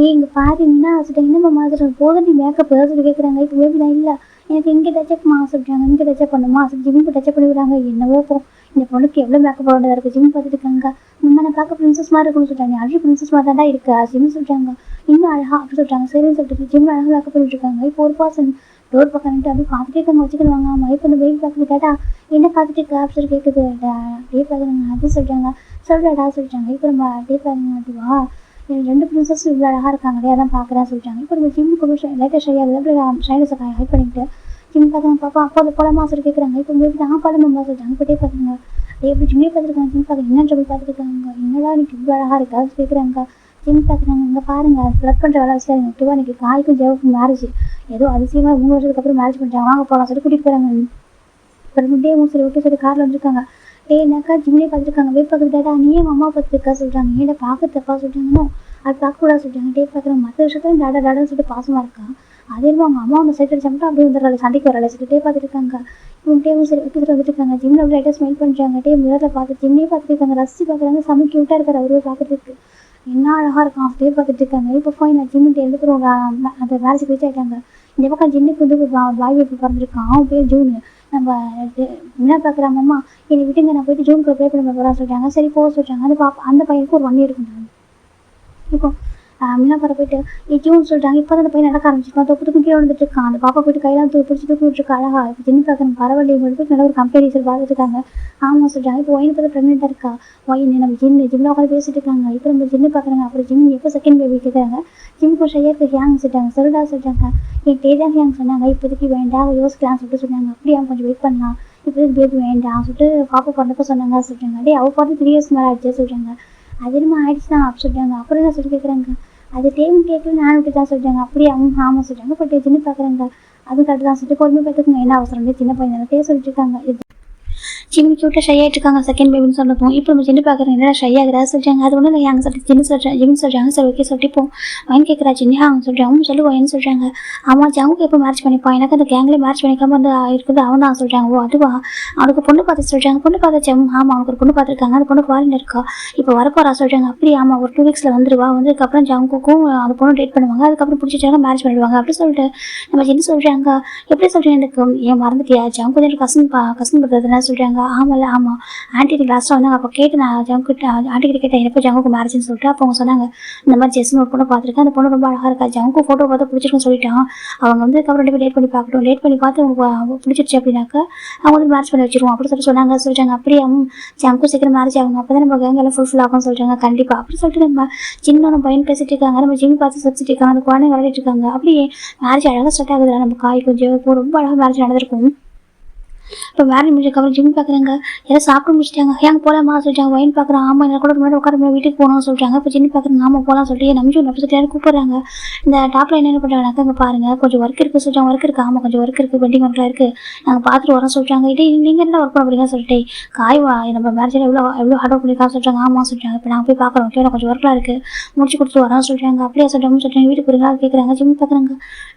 இங்கே பாரு மீனா சொல்லிட்டாங்க. என்னம்மா மாதிரி போதட்டி மேக்கப் சொல்லி கேட்குறாங்க. இப்போ பேபி நான் இல்லை எனக்கு இங்கே டச்சப் சொல்லிட்டாங்க. இங்கே டச்சப் பண்ணுமா ஜிம்முக்கு டச்சப் பண்ணி விடுறாங்க. என்னவோ இந்த பொண்ணுக்கு எவ்வளோ மேக்கப் போடுறதா இருக்குது. ஜிம் பார்த்துட்டு இருக்காங்க. நான் பார்க்க பிரின்சஸ் மாதிரி இருக்குன்னு சொல்லிட்டாங்க. அழகு பிரின்சஸ் மாதிரி தான் இருக்கா ஜிம் சொல்லிட்டாங்க. இன்னும் அழகா அப்படி சொல்லிட்டாங்க. சரின்னு சொல்லிட்டு ஜிம் அழகாக மேக்கப் பண்ணிட்டு இருக்காங்க. இப்போ ஒரு பர்சன் டோர் பக்கம் நின்று அப்படியே பார்த்துட்டே இருக்காங்க. வச்சுக்கிடுவாங்க. ஆமாம் இப்போ இந்த பேபி பார்க்குறது கேட்டா என்ன பார்த்துட்டு இருக்கா அப்படி சொல்லி கேட்குது. டே பார்க்குறாங்க அது சொல்லிட்டாங்க. சொல்லிட்டாடா சொல்லிட்டாங்க. இப்போ நம்ம டே பார்க்குறாங்க அதுவா 2 பிரின்சஸ் இவ்வளோ அழகாக இருக்காங்களே அதான் பார்க்குறேன் சொல்லிட்டாங்க. இப்போ நம்ம ஜிம்முக்கு கொஞ்சம் லைட்டாக ஷையாக அப்படி ஷைனஸை ஹைட் பண்ணிட்டு ஜிம் பார்க்குறாங்க. பாப்பா அப்போ அது போலமா சொல்லி கேட்குறாங்க. இப்போ பேபி தான் பழமா சொல்லிட்டாங்க. இப்போ டே பார்க்குறாங்க. எப்படி ஜிம்மே பார்த்துருக்காங்க. ஜிம் பார்க்க என்ன ட்ரபிள் பார்த்துருக்காங்க. என்னடா எனக்கு இவ்வளோ அழகாக இருக்கா கேட்குறாங்க. ஜிம் பார்க்குறாங்க. இங்கே பாருங்கள் ஃப்ளட் பண்ணுற வேலை வச்சு நெட்டுவா இன்றைக்கி காய்க்கும் ஜவுக்கும் மேரேஜ் ஏதோ அதிசயமாக 3 வருஷத்துக்கு அப்புறம் மேரேஜ் பண்ணுறாங்க. வாங்க போகலாம் சொல்லி கூட்டிகிட்டு போகிறாங்க. அப்புறம் டே சரி ஓகே சொல்லி காரில் வந்துருக்காங்க. என்னக்கா ஜிம்லேயே பார்த்துருக்காங்க. போய் பார்த்துக்கிட்டா நீ ஏன் அம்மா பார்த்துருக்கா சொல்கிறாங்க. ஏன்டா பார்க்க தப்பா சொல்லிட்டாங்கன்னு அது பார்க்கக்கூடாது சொல்லிட்டாங்க. டே பார்க்குறாங்க. மற்ற விஷயத்தையும் டாடான்னு சொல்லிட்டு பாசமாக இருக்கா. அதே மாதிரி அவங்க அம்மா ஒன்று சைட் அடிச்சா மட்டும் அப்படியே வந்துடுறாங்க. சண்டைக்கு வரலை சொல்லிட்டு டே பார்த்துட்டு இருக்காங்க. இவங்க டேவும் சரி வைக்கிட்டு வந்துட்டு இருக்காங்க. ஜிம்மில் அப்படி லைட்டாக ஸ்மெல் பண்ணுறாங்க. டே மிரரில் பார்த்து ஜிம்லேயே பார்த்துட்டு இருக்காங்க. ரசிச்சு பார்க்குறாங்க. செம்ம க்யூட்டாக இருக்கார் அவரே பார்க்குறதுக்கு. என்ன அழகாக இருக்கும் அப்படியே பார்த்துட்டு இருக்காங்க. இப்போ ஃபைன் ஜிம்மிட்டு எழுதுக்கிறோம். அந்த வேலை ரீச் ஆகிட்டாங்க. இந்த பக்கம் ஜின்னுக்கு வந்து பாய் பேபி பிறந்திருக்கான். அவன் பேர் ஜூனு. நம்ம என்ன பார்க்குறாங்க அம்மா என்னை விட்டுங்க நான் போயிட்டு ஜூனுக்கு ப்ரே பண்ண போகிறான்னு சொல்லிட்டாங்க. சரி போக சொல்லிட்டாங்க. அந்த பையனுக்கு ஒரு 1 இயர் இருக்கும். இப்போ மீனாப்பாறை போயிட்டு ஜூன் சொல்லிட்டாங்க. இப்போ தான் அந்த பையன் நடக்க ஆரம்பிச்சிருக்கான். தொப்புக்கு கீழே வந்துட்டு இருக்கான். அந்த பாப்பா போயிட்டு கையெல்லாம் பிடிச்சி தூக்கி விட்டுருக்கா அழகா. இப்போ ஜின்னு பார்க்குறேன் பரவாயில்லையே போயிட்டு நல்ல ஒரு கம்பெனி சொல்லி பார்த்துட்டு இருக்காங்க. ஆமாம் சொல்லிட்டாங்க. இப்போ ஒயின் பார்த்து ப்ரெக்னெண்ட்டாக இருக்கா. ஒயின் நம்ம ஜிம்மில் உட்காந்து பேசிட்டு இருக்காங்க. இப்போ நம்ம ஜின்னு பார்க்குறாங்க. அப்புறம் ஜிம் எப்போ செகண்ட் பேபி கேட்குறாங்க. ஜிம்முக்கு ஒரு ஷையாக ஹேங் சொல்லிட்டாங்க. சொல்லிட்டா சொல்லிட்டாங்க. என் டேஜா ஹேங் சொன்னாங்க. இப்போதைக்கு வேண்டாம் யோசிக்கலாம்னு சொல்லிட்டு சொன்னாங்க. அப்படியே அவன் கொஞ்சம் வெயிட் பண்ணலாம். இப்போதைக்கு பேபி வேண்டாம் சொல்லிட்டு பாப்பா பிறந்தப்போ சொன்னாங்க சொல்லிட்டாங்க. டே அவள் பிறந்து 3 இயர்ஸ் மேலே ஆகிடுச்சு சொல்லிட்டாங்க. அது என்னமோ ஆயிடுச்சு தான் அப்படி சொல்லிட்டாங்க. அப்புறம் என்ன சொல்லி கேட்குறாங்க. அது டேம் கேட்கல நான் விட்டு தான் சொல்லிட்டாங்க. அப்படியே அவங்க ஆமாம் சொல்லிட்டாங்க. பட் ஜின்னு பார்க்குறாங்க. அது கரெக்ட் தான் சொல்லிட்டு பொறுமை பார்த்துக்குங்க. என்ன அவசரம் சின்ன பையன் பேச சொல்லிட்டு இருக்காங்க. ஜிம்மி க்யூட்டாக ஷை ஆகிட்டு இருக்காங்க. செகண்ட் பேபின்னு சொன்னதும் இப்போ நம்ம ஜின்னு பார்க்குறேன். என்னடா ஷை ஆகிறா சொல்லிட்டாங்க. அது ஒன்றும் இல்லை யாங்க சொல்லிட்டு ஜின்னு சொல்கிறாங்க. சரி ஓகே சொல்லிட்டு இப்போ வயன் கேட்குறா ஜின்னி அவங்க சொல்கிறாங்க. சொல்லுவோம் என்ன சொல்கிறாங்க. ஆமாம் ஜவுக்கு எப்போ மேரேஜ் பண்ணிப்பான். எனக்கு அந்த கேங்கில் மேரேஜ் பண்ணிக்காம வந்து இருக்குது அவன் தான் சொல்கிறாங்க. ஓ அதுவா அவனுக்கு பொண்ணு பார்த்து சொல்கிறாங்க. பொண்ணு பார்த்து ஆமாம் அவனுக்கு ஒரு பொண்ணு பார்த்துருக்காங்க. அந்த பொண்ணு ஃபாரின் இருக்கா. இப்போ வரப்போறா சொல்கிறாங்க. அப்படி ஆமாம் ஒரு 2 வீக்ஸில் வந்துடுவா. வந்ததுக்கப்புறம் ஜவுக்கும் அந்த பொண்ணு டேட் பண்ணுவாங்க. அதுக்கப்புறம் பிடிச்சிட்டாங்க மேரேஜ் பண்ணிடுவாங்க அப்படி சொல்லிட்டு நம்ம ஜின்னு சொல்கிறாங்க. எப்படி சொல்கிறேன் எனக்கு ஏன் மறந்துட்டியா ஜவுக்கு எனக்கு கசன் பண்ணுறதுனா சொல்கிறாங்க. ஆமாம்ல ஆமாம் ஆண்டி லாஸ்ட்டாக வந்தாங்க. அப்போ கேட்டு நான் ஜவுக்கிட்ட ஆண்டிகிட்ட கேட்டேன் எப்போ ஜவுக்கு மேரேஜ்னு சொல்லிட்டு அப்போ அவங்க சொன்னாங்க இந்த மாதிரி ஜெஸ்ன்னு ஒரு பொண்ணை பார்த்துருக்கேன். அந்த பொண்ணு ரொம்ப அழகாக இருக்கா. ஜவுக்கு ஃபோட்டோ பார்த்து பிடிச்சிருக்குன்னு சொல்லிட்டான். அவங்க வந்து அதுக்கப்புறம் 2 பேர் டேட் பண்ணி பார்க்கட்டும். டேட் பண்ணி பார்த்து அவங்க பிடிச்சிருச்சு அப்படின்னாக்கா அவங்க வந்து மேரேஜ் பண்ணி வச்சிருவோம் அப்படி சொல்லிட்டாங்க. அப்படியே ஜவுக்கும் சீக்கிரம் மேரேஜ் ஆகும். அப்போ தான் நம்ம கேங் எல்லாம் ஃபுல்ஃபில் ஆகும்னு சொல்லிட்டாங்க. கண்டிப்பாக அப்படி சொல்லிட்டு நம்ம சின்ன பையன் பேசிட்டு இருக்காங்க. நம்ம ஜிம்மி பார்த்து சிரிச்சிட்டு இருக்காங்க. அந்த குழந்தை விளையாடிட்டு இருக்காங்க. அப்படியே மேரேஜ் அழகாக ஸ்டார்ட் ஆகுதுல. நம்ம காய் கொஞ்சம் ரொம்ப அழகாக மேரேஜ் நடந்திருக்கும். இப்போ மேரேஜ் முடிஞ்சதுக்கப்புறம் ஜிம் பார்க்குறாங்க. எல்லாம் சாப்பிட முடிச்சிட்டாங்க. ஏங்க போகலாமா சொல்லிட்டாங்க. ஒயின் பார்க்குறான். ஆமாம் என்ன கூட முன்னாடி உட்கார வீட்டுக்கு போகணும்னு சொல்லிட்டாங்க. இப்போ ஜிம் பார்க்குறாங்க. ஆமாம் போகலாம் சொல்லிட்டு நம்பிச்சு ஒரு சொல்லிட்டு யாரும் கூப்பிட்றாங்க. இந்த டாப்பில் என்ன பண்ணுறாங்கனாக்கா இங்கே பாருங்கள் கொஞ்சம் ஒர்க் இருக்குது சொல்லிட்டாங்க. ஒர்க் இருக்குது ஆமாம் கொஞ்சம் ஒர்க் இருக்குது பெண்டிங் ஒர்க்லாம் இருக்குது நாங்கள் பார்த்துட்டு வரோம் சொல்லிட்டாங்க. இதே நீங்கள் என்ன ஒர்க் பண்ண போறீங்க சொல்லிட்டு காய்வா நம்ம மேரேஜில் எவ்வளோ ஹார்ட் ஒர்க் பண்ணியிருக்கான்னு சொல்லிட்டாங்க. ஆமாம் சொல்லிட்டாங்க. இப்போ நாங்கள் போய் பார்க்குறோம் ஓகே கொஞ்சம் ஒர்க்லாம் இருக்குது முடிச்சு கொடுத்துட்டு வரோம் சொல்லிட்டாங்க. அப்படியே சொல்லிட்டாங்க. வீட்டுக்கு போகிறீங்களா கேட்குறாங்க. ஜிம் பார்க்குறாங்க.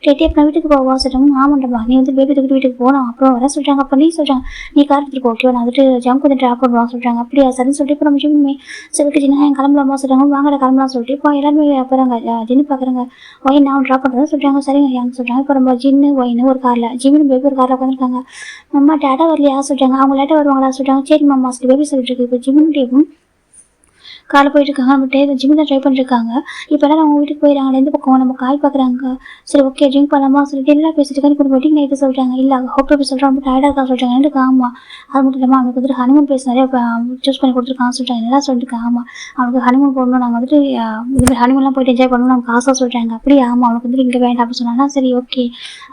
டேட்டே நான் வீட்டுக்கு போவா சொல்லிட்டாங்க. ஆமாண்டா நீ வந்து பேபி தூக்கிட்டு வீட்டுக்கு போகணும் அப்புறம் வர சொல்லிட்டாங்க. அப்போ நீ சொல்லிட்டாங்க நீ கார் எடுத்துட்டு ஓகே நான் வந்துட்டு ஜங்க் வந்து ட்ராப் பண்ணுவாங்க சொல்லிட்டாங்க. அப்படியா சரின்னு சொல்லிட்டு இப்போ நம்ம ஜிம்மே சொல்லிட்டு ஜின்னா கிளம்பலாமா சொல்லிட்டாங்க. வாங்கடா கிளம்பலாம் சொல்லிட்டு இப்போ எல்லாருமே போகிறாங்க. ஜின்னு பார்க்குறாங்க. ஒயின் நான் ட்ராப் பண்ணுறேன்னு சொல்லிட்டாங்க. சரிங்க யாங்க சொல்லிட்டாங்க. இப்போ நம்ம ஜின்னு ஒயின்னு ஒரு காரில் ஜிம்மின்னு பேபி ஒரு காரில் உட்காந்துருக்காங்க. அம்மா டேட்டா வரலையா சொல்லிட்டாங்க. அவங்க லேட்டாக வருவாங்களா சொல்லிட்டாங்க. சரி மாமா சொல்லி பேபி சொல்லிட்டு இருக்கு. இப்போ ஜிம்மின் டேவும் காலைல போயிட்டு இருக்காங்க. நம்ம ஜிம் தான் ட்ரை பண்ணிருக்காங்க. இப்போ எல்லாம் அவங்க வீட்டுக்கு போயிடறாங்க. எந்த பக்கம் நம்ம காய் பார்க்குறாங்க. சரி ஓகே ட்ரிங்க் பண்ணலாமா சொல்லிட்டு எல்லாம் பேசிட்டு இருக்காங்க. இப்போ வெட்டிங் நைட்டு சொல்லிட்டாங்க. இல்லை ஹோப் போய் சொல்கிறாங்க. ரொம்ப டயர்டாக இருக்கா சொல்லிட்டாங்க. எனக்கு ஆமாம் அது மட்டும் இல்லாமல் அவனுக்கு வந்துட்டு ஹனிமூன் பிளேஸ் நிறைய சூஸ் பண்ணி கொடுத்துருக்கான்னு சொல்லிட்டாங்க. நல்லா சொல்லியிருக்காங்க. ஆமாம் அவனுக்கு ஹனிமூன் போடணும் நாங்கள் வந்துட்டு இது ஹனிமூன்லாம் போயிட்டு என்ஜாய் பண்ணணும் நமக்கு ஆசை சொல்லிட்டாங்க. அப்படியே ஆமாம் அவனுக்கு வந்துட்டு இங்கே வேண்டாம் அப்படின்னு சொன்னாங்க. சரி ஓகே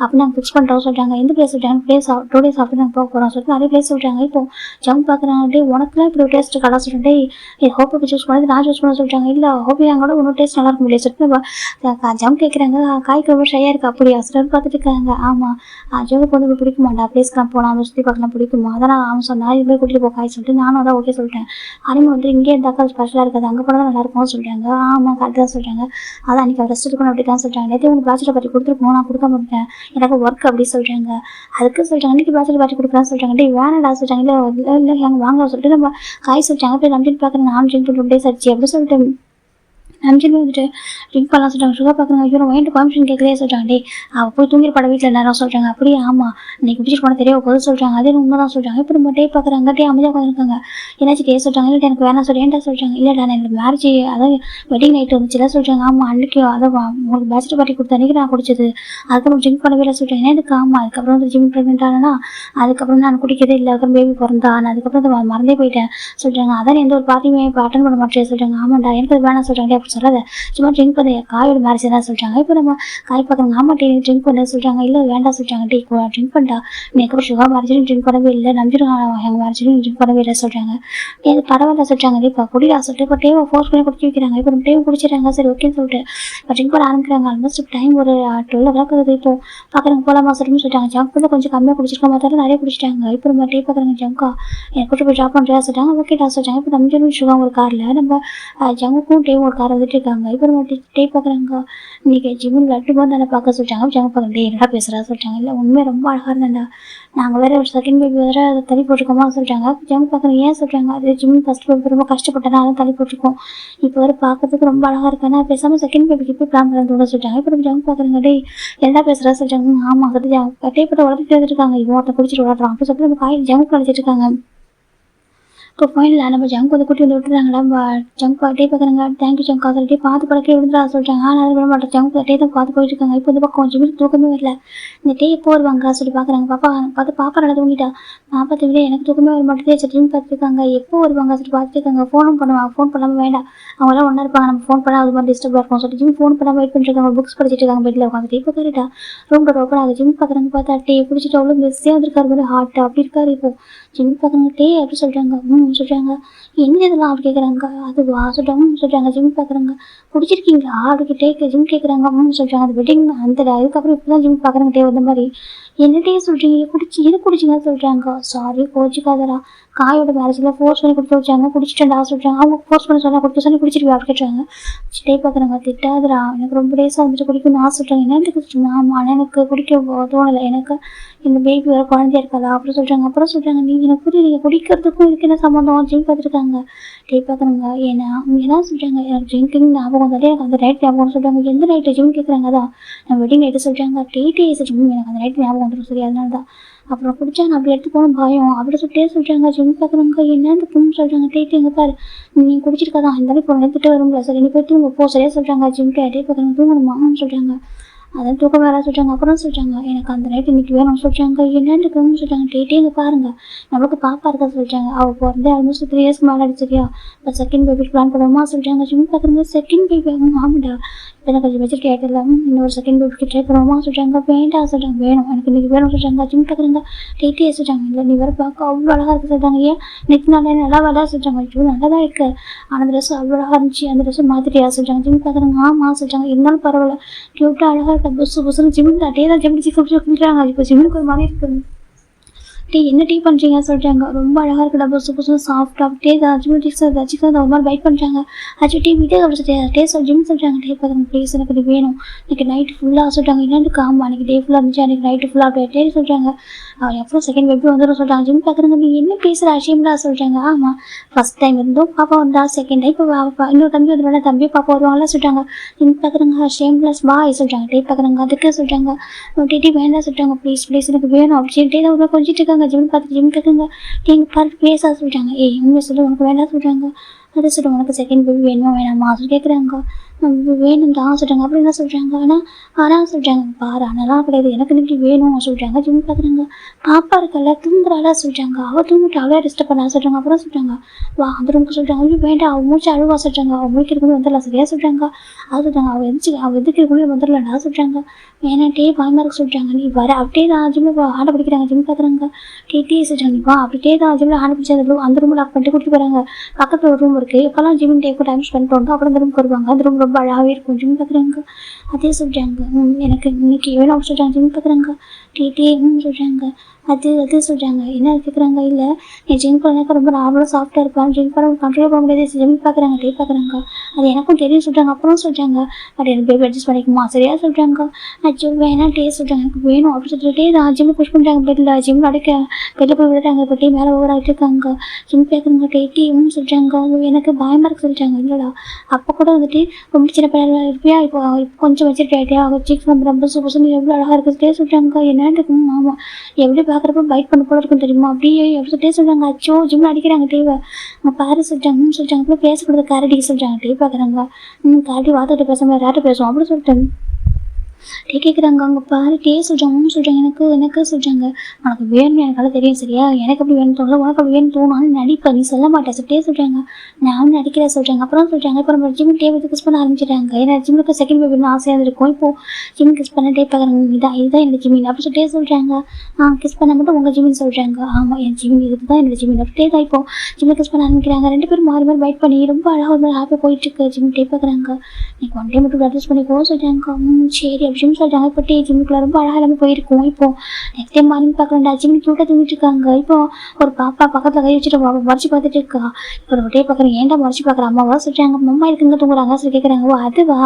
அப்படி நாங்கள் ஃபிக்ஸ் பண்ணுறோம் சொல்லிட்டாங்க. எந்த பிளேஸ் சொல்லிட்டாங்க. பிளேஸ் 2 days ஆஃப்டர் நாங்கள் போக போகிறோம் சொல்லிட்டு நிறைய பிளேஸ் சொல்லிட்டாங்க. இப்போ ஜங்க் பார்க்குறாங்க. உனக்குலாம் இப்படி ஒரு டேஸ்ட் கடை சொல்லிட்டு ஹோப் போய் சூஸ் பண்ணது நான் சூஸ் பண்ண சொல்லிட்டாங்க. இல்லை ஹோப்பி கூட இன்னும் டேஸ்ட் நல்லா இருக்கும் இல்லையா சொல்லிட்டு ஜம் கேட்குறாங்க. காய்க்கு ரொம்ப ஷையாக இருக்குது அப்படியா சிலர் பார்த்துட்டு இருக்காங்க. ஆமாம் ஜோக்கு வந்து பிடிக்குமாண்டா பிளேஸ்க்கெலாம் போகலாம் அதை சுற்றி பார்க்கலாம் பிடிக்குமா அதான் நான் அவன் சொன்னேன் இது மாதிரி கூட்டிகிட்டு போ காய் சொல்லிட்டு நானும் அதான் ஓகே சொல்லிட்டேன். அனிமே வந்து இங்கே இருந்தாக்கா அது ஸ்பெஷலாக இருக்காது அங்கே போனால் தான் நல்லா இருக்கும்னு சொல்லிட்டாங்க. ஆமாம் கரெக்டாக தான் சொல்லிட்டாங்க. அதான் அன்றைக்கி ரெஸ்ட் இருக்கணும் அப்படி தான் சொல்லிட்டாங்க. நேற்று உங்களுக்கு பேச்சுலர் பார்ட்டி கொடுத்துருக்கணும் நான் கொடுக்க மாட்டேன் எனக்கு ஒர்க் அப்படி சொல்லிட்டாங்க. அதுக்கு சொல்லிட்டாங்க இன்றைக்கி பேச்சுலர் பார்ட்டி கொடுக்குறான்னு சொல்லிட்டாங்க. டே வேணடா சொல்லிட்டாங்க. இல்லை எங்கள் வாங்க சொல்லிட்டு நம்ம காய் சொல்லிட்டாங்க. போய் நம்பிட்டு பார்க்குறேன் நானும் ட்ரிங்க் பண்ணி 2 days ஆச்சு அப்படி சொல்லிட்டு நம்பிச்சுமே வந்துட்டு ட்ரிங்க் பண்ணலாம் சொல்கிறாங்க. சுகா பார்க்குறாங்க. ஐயோ மைண்ட் பர்மிஷன் கேட்கலையே சொல்கிறாங்க. டே அவள் போய் தூங்கிட்டு பட வீட்டில் எல்லாரும் சொல்கிறாங்க. அப்படியே ஆமாம் இன்னைக்கு பிடிச்சிட்டு போனால் தெரிய போது சொல்கிறாங்க. அதே உண்மை தான் சொல்கிறாங்க. இப்போ நம்ம டே பார்க்குறாங்க. டே அமைதியாக உட்காந்துருக்காங்க. என்னாச்சு டே சொல்கிறாங்க. இல்லை எனக்கு வேணாம் சொல்லி ஏன்டா சொல்கிறாங்க. இல்லைடா எனக்கு மேரேஜ் அதாவது வெட்டிங் நைட் வந்துச்சுல சொல்கிறாங்க. ஆமாம் அன்றைக்கி அதை உங்களுக்கு பேச்சுலர் பார்ட்டி கொடுத்த அன்றைக்கி நான் குடிச்சது. அதுக்கப்புறம் ட்ரிங்க் பண்ணவே இல்லை சொல்கிறாங்க. ஏன்னா எனக்கு ஆமாம் அதுக்கப்புறம் வந்து ஜிம் ப்ரெக்னென்ட் ஆனா அதுக்கப்புறம் நான் குடிக்கிறதே இல்லை. அதுக்கப்புறம் பேபி பிறந்தா நான் அதுக்கப்புறம் மறந்தே போயிட்டேன் சொல்கிறாங்க. அதான் எந்த ஒரு பார்ட்டியுமே இப்போ அட்டன் பண்ண மாட்டேன் சொல்கிறாங்க. ஆமாண்டா எனக்கு அது வேணாம் சொல்கிறாங்க. அப்படி சொல்லாத சும்மா ட்ரிங்க் பண்ணி காயோட மேரேஜ் தான் சொல்கிறாங்க. இப்போ நம்ம காய் பார்க்குறாங்க. ஆமா டீ ட்ரிங்க் பண்ண சொல்கிறாங்க. இல்லை வேண்டாம் சொல்கிறாங்க. டீ ட்ரிங்க் பண்ணிட்டா நீ அதுக்கப்புறம் சுகா மேரேஜும் ட்ரிங்க் பண்ணவே இல்லை. நம்பிடுவாங்க எங்கள் மேரேஜும் ட்ரிங்க் பண்ணவே இல்லை சொல்கிறாங்க. இது பரவாயில்ல சொல்கிறாங்க. இப்போ குடிடா சொல்லிட்டு இப்போ டேவை ஃபோர்ஸ் பண்ணி குடிச்சு வைக்கிறாங்க. இப்போ நம்ம டேவை குடிச்சிடறாங்க. சரி ஓகேன்னு சொல்லிட்டு இப்போ ட்ரிங்க் பண்ண ஆரம்பிக்கிறாங்க. ஆல்மோஸ்ட் டைம் ஒரு 12 ஆகுது. இப்போ பார்க்குறாங்க போகலாமா சொல்லிட்டு சொல்லிட்டாங்க. ஜங்க் பண்ணி கொஞ்சம் கம்மியாக குடிச்சிருக்க மாட்டாரு நிறைய குடிச்சிட்டாங்க. இப்போ நம்ம டே பார்க்குறாங்க. ஜங்கா எனக்கு கூட்டு போய் ட்ராப் பண்ணுறா சொல்லிட்டாங்க. ஓகேடா சொல்லிட்டாங்க. இப்போ நம்பிடும் சுகா ஒரு காரில் நம்ம ஜங்குக்கும் டேவும் ஒரு காரை வந்துட்டு இருக்காங்க. இப்போ நம்ம டே பார்க்குறாங்க. இன்னைக்கு ஜிம்மில் லட்டு போது தானே பார்க்க சொல்லிட்டாங்க. ஜங்கு பார்க்குறேன். டே என்னடா பேசுகிறா சொல்லிட்டாங்க. இல்லை உண்மையாக ரொம்ப அழகாக இருந்தேன்டா. நாங்கள் வேறு ஒரு செகண்ட் பேபி வேறு அதை தள்ளி போட்டிருக்கோமா சொல்லிட்டாங்க. ஜங்கு பார்க்குறேன். ஏன் சொல்கிறாங்க. அது ஜிம் ஃபஸ்ட் பேபி ரொம்ப கஷ்டப்பட்டேன்னா அதை தள்ளி போட்டிருக்கோம். இப்போ வரை பார்க்கறதுக்கு ரொம்ப அழகாக இருக்கேன்னா பேசாமல் செகண்ட் பேபிக்கு போய் பிளான் பண்ணுறதோட சொல்லிட்டாங்க. இப்போ நம்ம ஜங்கு பார்க்குறேங்க. டே என்னடா பேசுகிறா சொல்லிட்டாங்க. ஆமாம் சொல்லிட்டு கட்டைப்பட்ட வளர்த்துட்டு வந்துருக்காங்க. இவன் ஒருத்தன் குடிச்சிட்டு விளாட்றான் அப்படி சொல்லிட்டு நம்ம காய் ஜங்கு கழிச்சிட்டு இருக்காங்க. இப்போ ஃபைனலில் நம்ம ஜங்க் வந்து கூட்டி வந்து விட்டுறாங்களா. ஜங்க் டே பார்க்குறாங்க. தேங்க்யூ ஜங்கா சொல்லிட்டு பார்த்து பழக்கே விழுந்துடா சொல்லிட்டாங்க. ஆனால் அது விட மாட்டேன். ஜங்க் டே தான் பார்த்து போயிட்டு இருக்காங்க. இப்போ இந்த பக்கம் கொஞ்சம் தூக்கமே வரல. இந்த டே எப்போ வருவாங்க சொல்லி பார்க்குறாங்க. பாப்பா நல்லா தூங்கிட்டா. பாப்பா தூங்கிட்டே எனக்கு தூக்கமே வர மாட்டேதே சட்டின்னு பார்த்துருக்காங்க. எப்போ வருவாங்க சொல்லி பார்த்துட்டு இருக்காங்க. ஃபோனும் பண்ணுவாங்க. ஃபோன் பண்ணாமல் வேண்டாம் அவங்களாம் ஒன்றா இருப்பாங்க. நம்ம ஃபோன் பண்ணால் அது மாதிரி டிஸ்டர்பாக இருக்கும் சொல்லிட்டு ஜிம் ஃபோன் பண்ணாமல் வெயிட் பண்ணிருக்காங்க. புக்ஸ் படிச்சுட்டு இருக்காங்க. பெட்டில் உட்காந்துட்டு இப்போ கரெக்டா ரூம் டோர் ஓப்பன் ஆகுது. ஜிம் பார்க்குறாங்க. பார்த்தா டே பிடிச்சிட்டு அவ்வளோ மெஸ்ஸே வந்துருக்காரு மாதிரி ஹார்ட் அப்படி இருக்காரு. இப்போ ஜிம் பார்க்குறாங்க. டே அப்படி சொல்கிறாங்க. சொல்கிறாங்க. என்ன இதெல்லாம் அப்படி கேட்குறாங்க. அதுவா சொல்கிறாங்க. ஜிம் பார்க்குறாங்க. குடிச்சிருக்கீங்களா அப்படி ஜிம் கேட்குறாங்க. சொல்கிறாங்க. அது வெட்டிங் அந்த அதுக்கப்புறம் இப்போ தான் ஜிம் பார்க்குறாங்க. டே வந்த மாதிரி என்ன டே சொல்கிறீங்க எது குடிச்சிங்கன்னு சொல்கிறாங்க. சாரி கோச்சிக்காதரா காயோட மேரேஜில் ஃபோர்ஸ் பண்ணி கொடுத்து வச்சாங்க. குடிச்சிட்டேன்டா சொல்கிறாங்க. அவங்க ஃபோர்ஸ் பண்ணி சொன்னால் கொடுத்து சொல்லி குடிச்சிருக்கா அப்படி கேட்டாங்க. டே பார்க்குறாங்க. திட்டாதரா எனக்கு ரொம்ப டேஸாக வந்துட்டு குடிக்கணும்னு ஆசை சொல்கிறாங்க. என்னத்துக்கு ஆமாம் எனக்கு குடிக்க தோணலை. எனக்கு இந்த பேபி வேறு குழந்தையா இருக்காதா அப்படி சொல்கிறாங்க. அப்புறம் சொல்கிறாங்க. நீங்கள் எனக்கு புரியல குடிக்கிறதுக்கும் இதுக்கு என்ன சம்மந்தம் ஜிம் பார்த்துருக்காங்க. டே பார்க்குறாங்க. ஏன்னா அவங்க என்ன சொல்கிறாங்க. எனக்கு ட்ரிங்கிங் ஞாபகம் வந்தாலே எனக்கு அந்த நைட் ஞாபகம் சொல்கிறாங்க. எந்த நைட்டு ஜிம் கேட்குறாங்க. அதான் நான் வெட்டிங் நைட்டு சொல்கிறாங்க. டேஸ் ஜிம் எனக்கு அந்த நைட் ஞாபகம் வந்துடும் சரி அதனால தான் அப்புறம் குடிச்சா நான் அப்படி எடுத்து போகணும் பயம் அப்படி சொல்லிட்டே சொல்கிறாங்க. ஜிம் பார்க்குறாங்க. என்னன்னு பொண்ணு சொல்கிறாங்க. டேட்டு எங்கே பாரு நீ குடிச்சிருக்காதான் இருந்தாலும் இப்போ எடுத்துகிட்டு வரும்ல சரி நீ போய் தூங்க போ சரியா சொல்கிறாங்க. ஜிம் டே பார்க்குறாங்க. தூங்கணுமான்னு சொல்கிறாங்க. அதான் தூக்கம் வேற சொல்கிறாங்க. அப்புறம் சொல்கிறாங்க. எனக்கு அந்த நைட்டு இன்னைக்கு வேணும்னு சொல்கிறாங்க. என்னென்னு சொல்கிறாங்க. டேட்டே இங்கே பாருங்கள் நம்மளுக்கு பாப்பா இருக்கா சொல்கிறாங்க. அவள் பிறந்தே ஆல்மோஸ்ட் 3 இயர்ஸ் மேலே சரியா இப்போ செகண்ட் பேபிக்கு பிளான் பண்ணுவோமா சொல்கிறாங்க. ஜிம் பார்க்குறாங்க. செகண்ட் பேபி ஆமாண்டா இப்போ எனக்கு கொஞ்சம் மெச்சூரிட்டி ஆகிட்டு இன்னொரு செகண்ட் பேபிக்கு ட்ரை பண்ணுவோமா சொல்கிறாங்க. வேண்டாம் சொல்கிறாங்க. வேணும் எனக்கு இன்றைக்கி வேணும் சொல்கிறாங்க. ஜிம் பார்க்குறாங்க. டேட்டே சொல்கிறாங்க. இல்லை நீ வேறு பார்க்க அவ்வளோ அழகாக இருக்குது சொல்கிறாங்க. ஏன் நெக்ஸ்ட் நாளே நல்லா வேலை சொல்கிறாங்க. ஐயோ நல்லா தான் இருக்குது ஆனால் அந்த ட்ரெஸ் அவ்வளோ அழகாக இருந்துச்சு அந்த ட்ரெஸ்ஸை மாற்றிட்டியா சொல்கிறாங்க. ஜிம் பார்க்குறாங்க. ஆமாம் சொல்கிறாங்க. இருந்தாலும் பரவாயில்ல க்யூட்டாக அழகாக இருக்கா புதுசு ஜிம்மில் டே தான் ஜிம் சொல்லிக்கிறாங்க. இப்போ ஜிம்முக்கு ஒரு மாதிரி இருக்குது. டீ என்ன டீ பண்ணுறீங்க சொல்கிறாங்க. ரொம்ப அழகாக இருக்குது புதுசு சாஃப்டாக அப்படியே சிக்கன் ஒரு மாதிரி பைட் பண்ணுறாங்க. ஆச்சு டீ வீட்டே ஜிம் சொல்கிறாங்க. டே பார்க்குறாங்க. ப்ளீஸ் எனக்கு இது வேணும் எனக்கு நைட்டு ஃபுல்லாக சொல்கிறாங்க. என்னென்னு ஆமாம் அன்றைக்கி டே ஃபுல்லாக இருந்துச்சு அன்றைக்கி நைட்டு ஃபுல்லாக அப்படியே சொல்கிறாங்க. அப்புறம் செகண்ட் பேபி வந்துடும் சொல்கிறாங்க. ஜிம் பார்க்குறாங்க. நீ என்ன பேசுகிற அஷேம்டா சொல்கிறாங்க. ஆமாம் ஃபஸ்ட் டைம் இருந்தோம் பாப்பா வந்தா செகண்ட் டைம் இப்போ இன்னொரு தம்பி வந்து தம்பி பாப்பா வருவாங்களாம் சொல்கிறாங்க. ஜிம் பார்க்குறாங்க. ஷேம்லெஸ் பாய் சொல்கிறாங்க. டே பார்க்குறாங்க. அதுக்கு சொல்கிறாங்க. டேட்டி வேண்டாம் சொல்கிறாங்க. ப்ளீஸ் எனக்கு வேணும் அப்படின்னு டே தான் கொஞ்சிட்டு இருக்காங்க. ஜிம் பார்த்துட்டு ஜிம் கேட்குங்க. நீங்கள் பார்த்து பேசா சொல்கிறாங்க. உண்மை சொல்லி உனக்கு வேண்டாம் சொல்கிறாங்க. அதை சொல்கிறேன். உனக்கு செகண்ட் பேபி வேணுமா வேணாமா சொல்லி கேட்குறாங்க. வேணும் தான் சொல்கிறாங்க. அப்படி என்ன சொல்கிறாங்க. ஆனால் சொல்கிறாங்க. பாரு நல்லா கிடையாது எனக்கு இன்னைக்கு வேணும் சொல்கிறாங்க. ஜிம் பார்க்குறாங்க. பாப்பா இருக்கல தூங்குறாளா சொல்கிறாங்க. அவள் தூங்கிட்டு அவளே டிஸ்டர்ப் பண்ணா சொல்கிறாங்க. அப்புறம் சொல்கிறாங்க. வா அந்த ரூமுக்கு சொல்கிறாங்க. ஐயோ வேண்டாம் அவள் மூச்சு அழுவா சொல்கிறாங்க. அவள் முடிக்கிறதுக்கு வந்துடலாம் சரியா சொல்கிறாங்க. அது சொல்கிறாங்க. அவள் எதுக்கிறதுக்குள்ளே வந்துடலாடா சொல்கிறாங்க. வேணாட்டே பயமாக இருக்கு சொல்கிறாங்க. நீ வர அப்படியே தான் ஜிம்மில் ஆட பிடிக்கிறாங்க. ஜிம் பார்க்குறாங்க. டே சொல்கிறாங்க. நீ வா அப்படியே தான் ஜிம்மில் ஆட பிடிச்சது அந்த ரூமில் லாக் பண்ணிட்டு கூட்டிட்டு போகிறாங்க. பக்கத்தில் ஒரு ரூம் இருக்குது. இப்போலாம் ஜிம் டேக்கு டைம் ஸ்பெண்ட் பண்ணுறோம். அப்புறம் அந்த ரூமுக்கு வருவாங்க. அந்த ரூம் ரொம்ப அழகாகவே இருக்கும். ஜிம் பார்க்குறாங்க. அதே சொல்கிறாங்க. எனக்கு இன்னைக்கு வேணும் சொல்கிறாங்க. ஜிம் பார்க்குறாங்க. டே சொல்கிறாங்க. அது அது சொல்கிறாங்க. என்ன கேட்குறாங்க, இல்லை நீ ஜிம் பண்ணாக்க ரொம்ப நார்மலாக சாஃப்ட்டாக இருப்பான், ஜிம் பண்ண கண்ட்ரோல் பண்ண முடியாது, ஜிம் பார்க்குறாங்க டே பார்க்குறாங்க. அது எனக்கும் தெரியும் சொல்கிறாங்க. அப்புறம் சொல்கிறாங்க, பட் எனக்கு பேபி அட்ஜஸ்ட் பண்ணிக்குமா சரியா சொல்கிறாங்க. அச்சோ வேணாம் டே சொல்கிறாங்க, எனக்கு வேணும் அப்படின்னு சொல்லிட்டு தான் ஜிம்மு புஷ் பண்ணுறாங்க. பெட்டில் ஜிம் அடைக்க பெட்டில் போய் விடுறாங்க. இப்போ டீ மேலே ஓவர் ஆகிட்டு இருக்காங்க. ஜிம் கேட்குறாங்க டீன்னு சொல்கிறாங்க. எனக்கு பயமாக இருக்கு சொல்கிறாங்க. இல்லைடா அப்போ கூட வந்துட்டு ரொம்ப சின்ன பையன் இருப்பியா, இப்போ கொஞ்சம் வச்சுட்டு ஆகிட்டியா சீக்ஸ் நம்ம ரொம்ப சூப்பர் எவ்வளோ அழகாக இருக்குதுட்டே சொல்கிறாங்க. என்னன்னு இருக்கும் ஆமாம் எப்படி பார்க்குறப்ப பைட் பண்ண போல இருக்கும் தெரியுமா அப்படியே எப்படி சொல்கிறாங்க. அச்சோ ஜிம்மில் அடிக்கிறாங்க டீவை அவங்க பாரு சொல்கிறாங்க சொல்கிறாங்க. அப்புறம் பேசக்கூடாது கரடி சொல்கிறாங்க. டீ பார்க்குறாங்க. கரடி வார்த்தை பேச மாதிரி யார்கிட்ட பேசுவோம் அப்படின்னு சொல்லிட்டு டீ கேட்குறாங்க. அவங்க பாரு டே சொல்கிறாங்க சொல்கிறாங்க. எனக்கு சொல்கிறாங்க உனக்கு வேணும்னு எனக்கு தெரியும் சரியா, எனக்கு அப்படி வேணும் தோணல, உனக்கு அப்படி வேணும் தோணும் நடிப்ப நீ சொல்ல மாட்டேன் சொல்லிட்டே சொல்கிறாங்க. நான் நடிக்கிறேன் சொல்கிறாங்க. அப்புறம் சொல்கிறாங்க இப்போ நம்ம ஜிம் டே வந்து கிஸ் பண்ண ஆரம்பிச்சிட்டாங்க. ஏன்னா ஜிம்முக்கு செகண்ட் பேபின்னு ஆசையாக இருக்கும். இப்போது ஜிம் கிஸ் பண்ண டே பார்க்குறாங்க. இதுதான் என்னோட ஜிமின் அப்படி சொல்லிட்டே சொல்கிறாங்க. கிஸ் பண்ண மட்டும் உங்கள் ஜிமின் சொல்கிறாங்க. ஆமாம் என் ஜிமின் இதுதான் என்னோட ஜிமின் அப்படியே தான் இப்போ ஜிம்மில் கிஸ் பண்ண ஆரம்பிக்கிறாங்க. ரெண்டு பேரும் மாறி மாறி பைட் பண்ணி ரொம்ப அழகாக ஒரு மாதிரி ஹாப்பியாக போயிட்டுருக்கு. ஜிம் டே பார்க்குறாங்க. நீ ஒன் டே மட்டும் அட்ஜஸ்ட் பண்ணிக்கோ சொல்கிறாங்க. சரி அப்படின்னு சொல்கிறாங்க. இப்போ டே ஜிம்முக்குள்ள ரொம்ப அழகாக எல்லாமே போயிருக்கும். இப்போ நெக்ஸ்ட் டைம் மார்னிங் பார்க்குறேன்டா ஜிம் கியூட்டாக தூங்கிட்டு இருக்காங்க. இப்போ ஒரு பாப்பா பக்கத்தில் கை வச்சுட்டு மறைச்சி பார்த்துட்டு இருக்கா. இப்போ ஒரு டே பார்க்குறேன். ஏன்டா மறைச்சி பார்க்குறேன் அம்மாவா சொல்கிறாங்க. அம்மா இருக்குங்க தூங்குறாங்க சொல்லி கேட்குறாங்க. ஓ அதுவா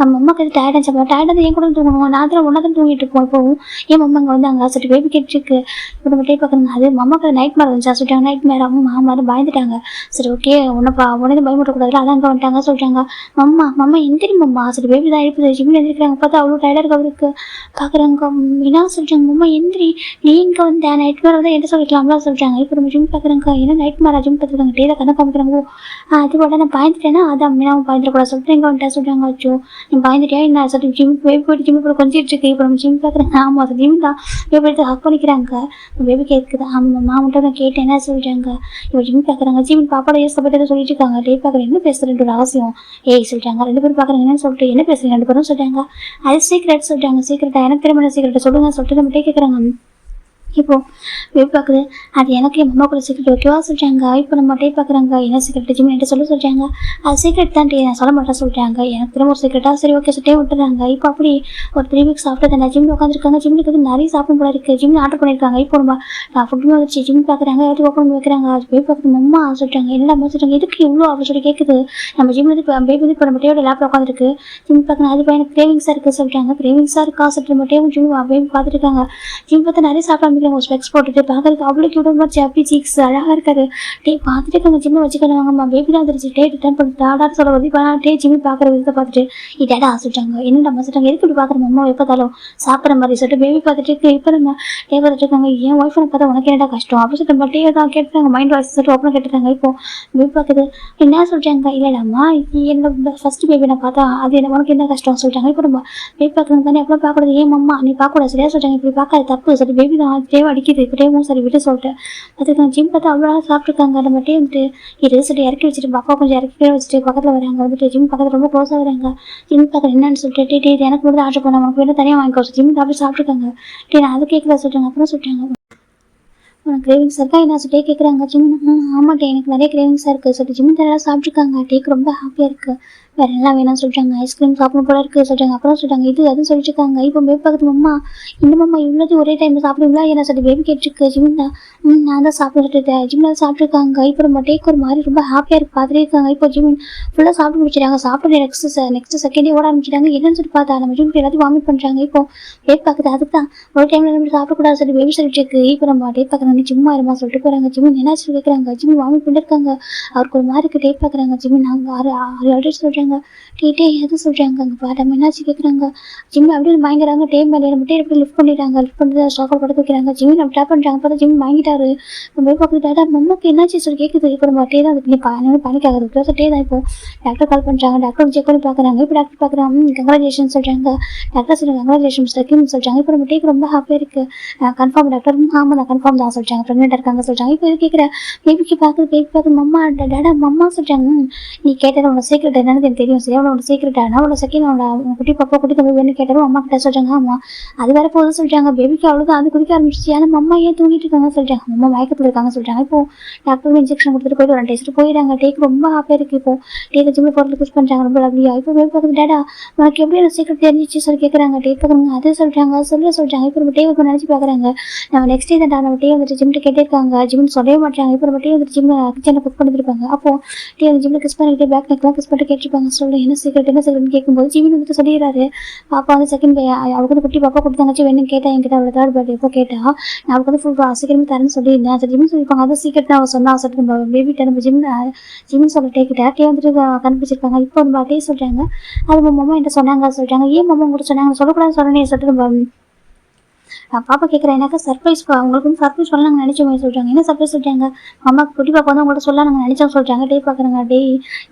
அம்மாக்கு அது டயர்ட் ஆச்சு டயர்டாக ஏன் கூட தூங்கணும், நான் தான் ஒன்றா தான் தூங்கிட்டு இருக்கோம். இப்போவும் ஏன் அம்மா அங்கே வந்து அங்கே சொல்லிட்டு பேபி கேட்டுருக்கு. இப்போ நம்ம டே பார்க்குறாங்க. அது அம்மாக்கு நைட் மேர் வந்துச்சா சொல்லிட்டாங்க. நைட் மேர் அம்மா பயந்துட்டாங்க. சரி ஓகே உடனே பயமுட்டக்கூடாதுல அதான் அங்கே வந்துட்டாங்க சொல்கிறாங்க. மம்மா எந்திரிமம்மா சரி பேபி தான் எழுப்புது ஜிம்மில் எழுந்திருக்கிறாங்க. பார்த்தா அவ்வளோ டயர்டாக இருக்கு அவருக்கு. பார்க்குறாங்க. என்ன சொல்கிறாங்க மம்மா எந்திரி நீங்கள் வந்து நைட் மேர் வந்து என்ன சொல்லிக்கலாம்லாம் சொல்கிறாங்க. இப்போ நம்ம ஜிம் பார்க்குறாங்க. ஏன்னா நைட் மேரா ஜிம் பார்த்துருக்காங்க. டே தான் கண்ணை காமிக்கிறாங்க. அது உடனே நான் பயந்துட்டேன்னா அதான் நான் பயந்துடக்கூடாது சொல்லிட்டு எங்கே வந்துட்டா சொல்கிறாங்க. அச்சோ நீ பயந்துட்டியா என்ன சொல்லி ஜிம் போயிட்டு ஜிம் கூட கொஞ்சிட்டு இருக்கு. இப்போ நம்ம ஜிம் பார்க்குறாங்க. ஆமாம் அது ஜிம் தான் பேபி எடுத்து ஹக் பண்ணிக்கிறாங்க. பேபி கேட்குது. ஆமாம் மாமன்ட்ட நான் கேட்டேன் என்ன சொல்கிறாங்க. இப்போ ஜிம் பார்க்குறாங்க. ஜிம் பாப்பாட ஏசப்பட்டு சொல்லிட்டு இருக்காங்க. டே பார்க்குறேன் என்ன பேசுகிறேன் ஒரு அவசியம் ஏய் சொல்கிறாங்க. ரெண்டு பேரும் பார்க்குறாங்க என்னன்னு சொல்லிட்டு என்ன பேசுகிறேன் ரெண்டு பேரும் சொல்கிறாங்க. அது சீக்ரெட் சொல்கிறாங்க. சீக்கிரட்டா எனக்கு திரும்ப சீக்கிரட்டை சொல்லுங்க சொல்லிட்டு நம்ம டே கேட்குறாங்க. இப்போது பேபி பார்க்குது. அது எனக்கு என் அம்மா கூட சீக்கிரட் ஓகேவா சொல்கிறாங்க. இப்போ நம்ம டே பார்க்குறாங்க. என்ன சீக்கிரட் ஜிம் என்கிட்ட சொல்கிறாங்க. அது சீக்கிரட் தான் டே நான் சொல்ல மாட்டேன் சொல்கிறாங்க. எனக்கு திரும்ப ஒரு சீக்கிரட்டாக சரி ஓகே சொல்லிட்டே விட்டுறாங்க. இப்போ அப்படி ஒரு 3 வீக்ஸ் ஆஃப்டர் தான் ஜிம்மில் உட்காந்துருக்காங்க. ஜிம்முக்கு வந்து நிறைய சாப்பிடும் போல இருக்குது. ஜிம்மில் ஆர்டர் பண்ணியிருக்காங்க. இப்போ நம்ம ஃபுட்டுமே வந்துச்சு. ஜிம் பார்க்குறாங்க. எல்லாத்தையும் ஓப்பன் பண்ணி வைக்கிறாங்க. அது பேபி பார்க்குறது அம்மா சொல்கிறாங்க. என்னடா அம்மா சொல்கிறாங்க எதுக்கு இவ்வளோ அப்படின்னு சொல்லி கேட்குது. நம்ம ஜிம்மில் வந்து இப்போ பேபி வந்து இப்போ நம்ம டேவோட லேப்பில் உட்காந்துருக்கு. ஜிம் பார்க்குறேன். அது எனக்கு கிரேவிங்ஸாக இருக்குது சொல்கிறாங்க. கிரேவிங்ஸாக இருக்கா சொல்லிட்டு நம்ம டேவும் ஜிம் பேபி பார்த்துருக்காங்க. ஜிம் பார்த்து நிறைய சாப்பிட ஆரம்பிக்கிறாங்க. ஒரு ஸ்பெக்ஸ் போட்டுட்டு பார்க்கறதுக்கு அவ்வளோ கியூட்டாக மாதிரி அப்படி சீக்ஸ் அழகாக இருக்காரு. டே பார்த்துட்டு இருக்காங்க. ஜிம்மை வச்சுக்கிறாங்கம்மா பேபி தான் வந்துருச்சு. டே ரிட்டர்ன் பண்ணிட்டு டாடான்னு சொல்ல வருது. இப்போ டே ஜிம்மி பார்க்குற விதத்தை பார்த்துட்டு டேடா சொல்லிட்டாங்க. என்னடா சொல்லிட்டாங்க எதுக்கு இப்படி பார்க்குற அம்மா எப்போதாலும் சாப்பிட்ற மாதிரி சொல்லிட்டு பேபி பார்த்துட்டு இருக்கு. இப்போ நம்ம டே பார்த்துட்டு இருக்காங்க. என் ஒய்ஃபை பார்த்தா உனக்கு என்னடா கஷ்டம் அப்படின்னு சொல்லிட்டு டே தான் கேட்டுட்டாங்க. மைண்ட் வாய்ஸ் சொல்லிட்டு ஓப்பனாக கேட்டுட்டாங்க. இப்போ பேபி பார்க்குது. என்ன சொல்கிறாங்க. இல்லைடாம்மா என்னோட ஃபர்ஸ்ட் பேபி நான் பார்த்தா அது என்ன உனக்கு என்ன கஷ்டம் சொல்லிட்டாங்க. இப்போ நம்ம பேபி பார்க்குறது தானே எப்போ பார்க்கக்கூடாது ஏன் அம்மா நீ பார்க்கக்கூடாது சரியா சொல்கிறாங்க. இப்படி பார்க்காது தப்பு சரி பேபி தான் டேவை அடிக்குது. இப்போ டேவும் சரி விட்டு சொல்லிட்டு அதுக்கு ஜிம் பார்த்து அவ்வளோ சாப்பிட்ருக்காங்க. நம்ம டே வந்துட்டு இது சொல்லிட்டு இறக்கி வச்சுட்டு பாப்பா கொஞ்சம் இறக்கி வச்சுட்டு பக்கத்தில் வராங்க. வந்துட்டு ஜிம் பக்கத்தில் ரொம்ப க்ளோஸாக வராங்க. ஜிம் பார்க்குற என்னன்னு சொல்லிட்டு டே எனக்கு மட்டும் ஆர்டர் பண்ண உனக்கு வேணும் தனியாக வாங்கிக்கோ ஜிம் அப்படி சாப்பிட்ருக்காங்க. டே நான் அது கேட்கல சொல்லிட்டாங்க. அப்புறம் சொல்லிட்டாங்க உனக்கு கிரேவிங்ஸ் இருக்கா என்ன சொல்லிட்டே கேட்குறாங்க. ஜிம் ஆமாம் டே எனக்கு நிறைய கிரேவிங்ஸாக இருக்குது சொல்லிட்டு ஜிம் நல்லா சாப்பிட்ருக்காங்க. டேக்கு ரொம்ப ஹாப்பியாக இருக்குது. வேறு எல்லாம் வேணாம்னு சொல்லிட்டாங்க. ஐஸ்கிரீம் சாப்பிடும் போல இருக்குது சொல்லிட்டாங்க. அப்புறம் சொல்லிட்டாங்க இது அதுவும் சொல்லிட்டு இருக்காங்க. இப்போ பேபி பார்க்குறது அம்மா இன்னும்மா இவ்வளோத்தையும் ஒரே டைமில் சாப்பிடுங்களா என்ன சொல்லி பேபி கேட்டுருக்கு. ஜிம் தான் நான் தான் சாப்பிட்டுட்டு ஜிம்மில் சாப்பிட்ருக்காங்க. இப்போ நம்ம டேக்கு ஒரு மாதிரி ரொம்ப ஹாப்பியாக இருக்குது பார்த்துட்டே இருக்காங்க. இப்போ ஜிம் ஃபுல்லாக சாப்பிட்டு முடிச்சிட்டாங்க. சாப்பிட்டு நெக்ஸ்ட் செகண்டே ஓட ஆரம்பிச்சிட்டாங்க. என்னன்னு சொல்லி பார்த்தா நம்ம ஜிம் எல்லாத்தையும் வாமிட் பண்ணுறாங்க. இப்போ பேபி பார்க்குது அதுக்கு தான் ஒரு டைமில் நம்ம சாப்பிடக்கூடாது சொல்லி பேபி சொல்லிட்டு இருக்கு. இப்போ நம்ம டே பார்க்குறாங்க ஜிம்மா இருமா சொல்லிட்டு போகிறாங்க. ஜிம் என்ன சொல்லி கேட்குறாங்க. ஜிம் வாமிட் பண்ணிருக்காங்க. அவருக்கு ஒரு மாதிரி இருக்குது. டே பார்க்குறாங்க. ஜிம் நாங்கள் ஆறு ஆல்ரெடி சொல்கிறாங்க. டே எது சொல்கிறாங்க அங்கே பாரு நம்ம என்னாச்சு கேட்குறாங்க. ஜிம் அப்படியே வாங்கிறாங்க. டே மேலே நம்ம டே எப்படி லிஃப்ட் பண்ணிடுறாங்க. லிஃப்ட் பண்ணி ஸ்டாக்கர் படுத்து வைக்கிறாங்க. ஜிம் நம்ம டேப் பண்ணுறாங்க. பார்த்தா ஜிம் வாங்கிட்டாரு. நம்ம பார்க்குறது டேட்டா மம்மாக்கு என்னாச்சு சொல்லி கேட்குது. இப்போ நம்ம டே தான் அதுக்கு நீ பணிக் ஆகுது ப்ளஸ் டே தான். இப்போ டாக்டர் கால் பண்ணுறாங்க. டாக்டர் செக் பண்ணி பார்க்குறாங்க. இப்போ டாக்டர் பார்க்குறாங்க. கங்க்ராச்சுலேஷன் சொல்கிறாங்க. டாக்டர் சொல்கிறாங்க கங்க்ராச்சுலேஷன் இருக்குன்னு சொல்கிறாங்க. இப்போ நம்ம டேக்கு ரொம்ப ஹாப்பியாக இருக்குது. கன்ஃபார்ம் டாக்டர் ஆமாம் தான் கன்ஃபார்ம் தான் சொல்கிறாங்க. ப்ரெக்னெண்ட்டாக இருக்காங்க சொல்கிறாங்க. இப்போ இது கேட்குறேன் பேபிக்கு பார்க்குது. பேபி பார்க்குது மம்மா டேடா மம்மா சொல்கிறாங்க. நீ கேட்டது உனக்கு சீக்கிரம் என்னன்னு தெரியும் சரி அவனோட சீக்கிரட்டானா அவ்வளோ செகண்ட் அவனோட குட்டி பாப்பா குட்டி தம்பி வேணும் கேட்டாலும் அம்மா கிட்ட சொல்கிறாங்க. ஆமாம் அது வேற போதும் சொல்லிட்டாங்க. பேபிக்கு அவ்வளோதான் அது குதிக்க ஆரம்பிச்சிச்சு. ஆனால் அம்மா ஏன் தூங்கிட்டு இருக்காங்க சொல்லிட்டாங்க. அம்மா மயக்கத்தில் இருக்காங்க சொல்லிட்டாங்க. இப்போ டாக்டர் இன்ஜெக்ஷன் கொடுத்துட்டு போயிட்டு 2 டெஸ்ட் போயிடுறாங்க. டேக்கு ரொம்ப ஹாப்பியாக இருக்குது. இப்போ டேக்கு ஜிம்மில் போகிறது புஷ் பண்ணுறாங்க ரொம்ப லவ்லியா. இப்போ பேபி பார்க்குது டேடா உனக்கு எப்படி எனக்கு சீக்கிரம் தெரிஞ்சிச்சு சொல்லி கேட்குறாங்க. டே பார்க்குறாங்க அதே சொல்லிட்டாங்க சொல்லிட்டாங்க. இப்போ நம்ம டே வந்து நினச்சி பார்க்குறாங்க நம்ம நெக்ஸ்ட் டே தான் நம்ம டே வந்துட்டு ஜிம்மில் கேட்டே இருக்காங்க. ஜிம்னு சொல்லவே மாட்டாங்க. இப்போ நம்ம டே வந்துட்டு ஜிம்மில் கிச்சனில் குக் பண்ணிருப்பாங்க. அப்போ டே வந்து ஜிம்மில் கிஸ் பண்ணிக்கிட்டே பேக் நெக்லாம் கிஸ் பண்ணிட்டு கேட்டிருப்பாங்க. சொல்லு என்ன சீக்கிரட்னு கேட்கும்போது ஜிமின் வந்துட்டு சொல்லிடுறாரு. பாப்பா வந்து செகண்ட் அவளுக்கு வந்து குட்டி பாப்பா கொடுத்தாங்கச்சு வேணும் கேட்டா என்கிட்ட அவளை தேர்ட் பர்த்டே எப்போ கேட்டா நான் அவளுக்கு வந்து ஃபுல் சீக்கிரமே தரேன்னு சொல்லியிருந்தேன். அது ஜிம்னு சொல்லியிருப்பாங்க. அது சீக்கிரம் அவள் சொன்னா சொல்லிட்டு நம்ம பேபிட்ட நம்ம ஜிம்னு சொல்ல டேக்கிட்ட டே வந்துட்டு கண்டுபிடிச்சிருப்பாங்க. இப்போ நம்ம டே சொல்கிறாங்க அது நம்ம அம்மா என்கிட்ட சொன்னாங்க சொல்லிட்டாங்க. ஏன் அம்மா உங்கள்கிட்ட சொன்னாங்க சொல்லக்கூடாதுன்னு சொன்னேன்னு சொல்லிட்டு நம்ம பாப்பா கேட்குறேன் எனக்கு சர்ப்ரைஸ் உங்களுக்கு வந்து சர்ப்ரைஸ் சொல்ல நாங்கள் நினச்சோமே சொல்கிறாங்க. என்ன சர்ப்ரைஸ் சொல்லிட்டாங்க அம்மாவுக்கு குட்டி பாப்பா வந்து உங்கள்கிட்ட சொல்ல நாங்கள் நினச்சோம் சொல்லிட்டாங்க. டே பார்க்குறாங்க டே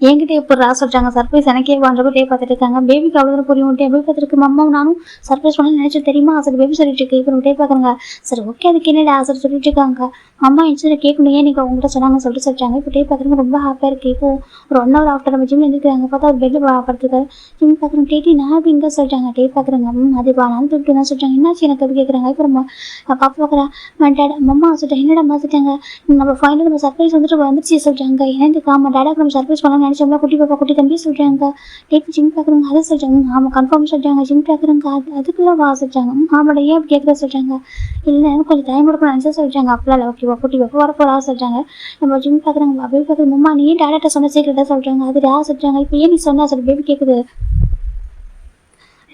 என்கிட்ட எப்போ சொல்லிட்டாங்க சர்ப்ரைஸ் எனக்கே பண்ணுறப்ப டே பார்த்துட்டு இருக்காங்க. பேபிக்கு அவ்வளோ புரியும் டே பேபி பார்த்துருக்கு அம்மாவும் நானும் சர்ப்ரைஸ் பண்ண நினச்சி தெரியுமா சரி பேபி சொல்லிட்டு இருக்கு. இப்போ டே பார்க்குறாங்க சரி ஓகே அதுக்கு என்னடா சரி சொல்லிட்டு இருக்காங்க. அம்மா இன்சிடென்ட் கேட்கணும் ஏன் நீங்கள் உங்கள்கிட்ட சொன்னாங்கன்னு சொல்லிட்டாங்க. இப்போ டே பார்க்குறாங்க ரொம்ப ஹாப்பியாக இருக்குது. இப்போ ஒரு 1 hour ஆஃப்டர் நம்ம ஜிம்மில் எழுந்திருக்காங்க. பார்த்தா ஒரு பெட்டில் படுத்துருக்காரு. ஜிம் பார்க்குறேன் டேட்டி நான் அப்படி இங்கே சொல்லிட்டாங்க. டே பார்க்குறாங்க அதுப்பா நான் சொல்லிட்டு தான் சொல்லிட்டாங்க. என்னாச்சு எனக்கு அப்படி கேட்குறாங்க. இப்போ நம்ம பாப்பா பார்க்குறேன் டேடா அம்மா சொல்லிட்டேன் என்னடா மாற்றிட்டாங்க நம்ம ஃபைனல் நம்ம சர்ப்ரைஸ் வந்துருச்சு சொல்லிட்டாங்க. என்னது ஆமாம் டேடாக்கு நம்ம சர்ப்ரைஸ் பண்ணலாம்னு நினச்சோம்னா குட்டி பாப்பா குட்டி தம்பி சொல்லிட்டாங்க. டேட்டி ஜிம் பார்க்குறாங்க அதை சொல்லிட்டாங்க. ஆமாம் கன்ஃபார்ம் சொல்லிட்டாங்க ஜிம் பார்க்குறாங்க அதுக்குள்ளே வா சொல்லிட்டாங்க. ஆமாடா ஏன் அப்படி கேட்குறா சொல்லிட்டாங்க. இல்லை எனக்கு கொஞ்சம் டைம் கொடுக்கணும் நினச்சா சொல்லிட்டாங்க. அப்பெல்லாம் இல்லை ஓகேவா குட்டி பாப்பா வரப்போறா சொல்லிட்டாங்க. நம்ம ஜிம் பார்க்குறாங்க பேபி பார்க்குறது அம்மா நீ டேடாட்ட சொன்ன சீக்கிரட்டா சொல்லிட்டாங்க. அது டா சொல்லிட்டாங்க. இப்போ ஏன் நீ சொன்னா சொல்லி பேபி கேட்குது.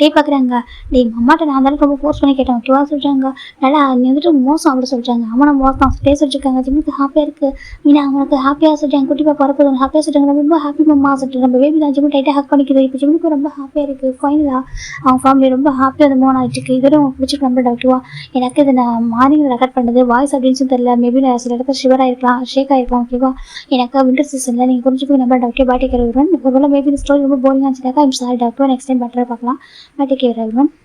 டே பார்க்குறாங்க டே அம்மாட்ட நான் தானே ரொம்ப ஃபோர்ஸ் பண்ணி கேட்டேன் ஓகேவா சொல்லிட்டாங்க. நல்லா நீ வந்துட்டு மோசம் அப்படி சொல்லிட்டாங்க. அவனை மோசம் பேச வச்சுருக்காங்க. ஜிம்முக்கு ஹாப்பியாக இருக்குது மீனா அவனுக்கு ஹாப்பியாக சொல்லிட்டாங்க. குட்டி பாப்பா வரப்போது ஹாப்பியாக சொல்லிட்டாங்க. ரொம்ப ஹாப்பி மம்மா சொல்லிட்டு நம்ம பேபி தான் ஜிம்மு டைட்டாக ஹக் பண்ணிக்குது. இப்போ ஜிம்முக்கு ரொம்ப ஹாப்பியாக இருக்குது. ஃபைனலாக அவங்க ஃபேமிலி ரொம்ப ஹாப்பியாக அந்த மூணு ஆகிட்டு இருக்குது. இதோட உங்களுக்கு பிடிச்சிருக்கு நம்ம ஓகேவா. எனக்கு இது நான் மார்னிங் ரெக்கார்ட் பண்ணுறது வாய்ஸ் அப்படின்னு தெரியல மேபி நான் சில இடத்துல ஷிவர் ஆகிருக்கலாம் ஷேக் ஆகிருக்கலாம் ஓகேவா. எனக்கு விண்டர் சீசனில் நீங்கள் புரிஞ்சுக்கோ நம்ம ஓகே பாட்டி கேர் வருவேன். ஒருவேளை மேபி இந்த ஸ்டோரி ரொம்ப போரிங்காக இருந்துச்சுனாக்கா I'm sorry doctor next time பெட்டராக பார்க்கலாம். பாட்டி கேர் everyone.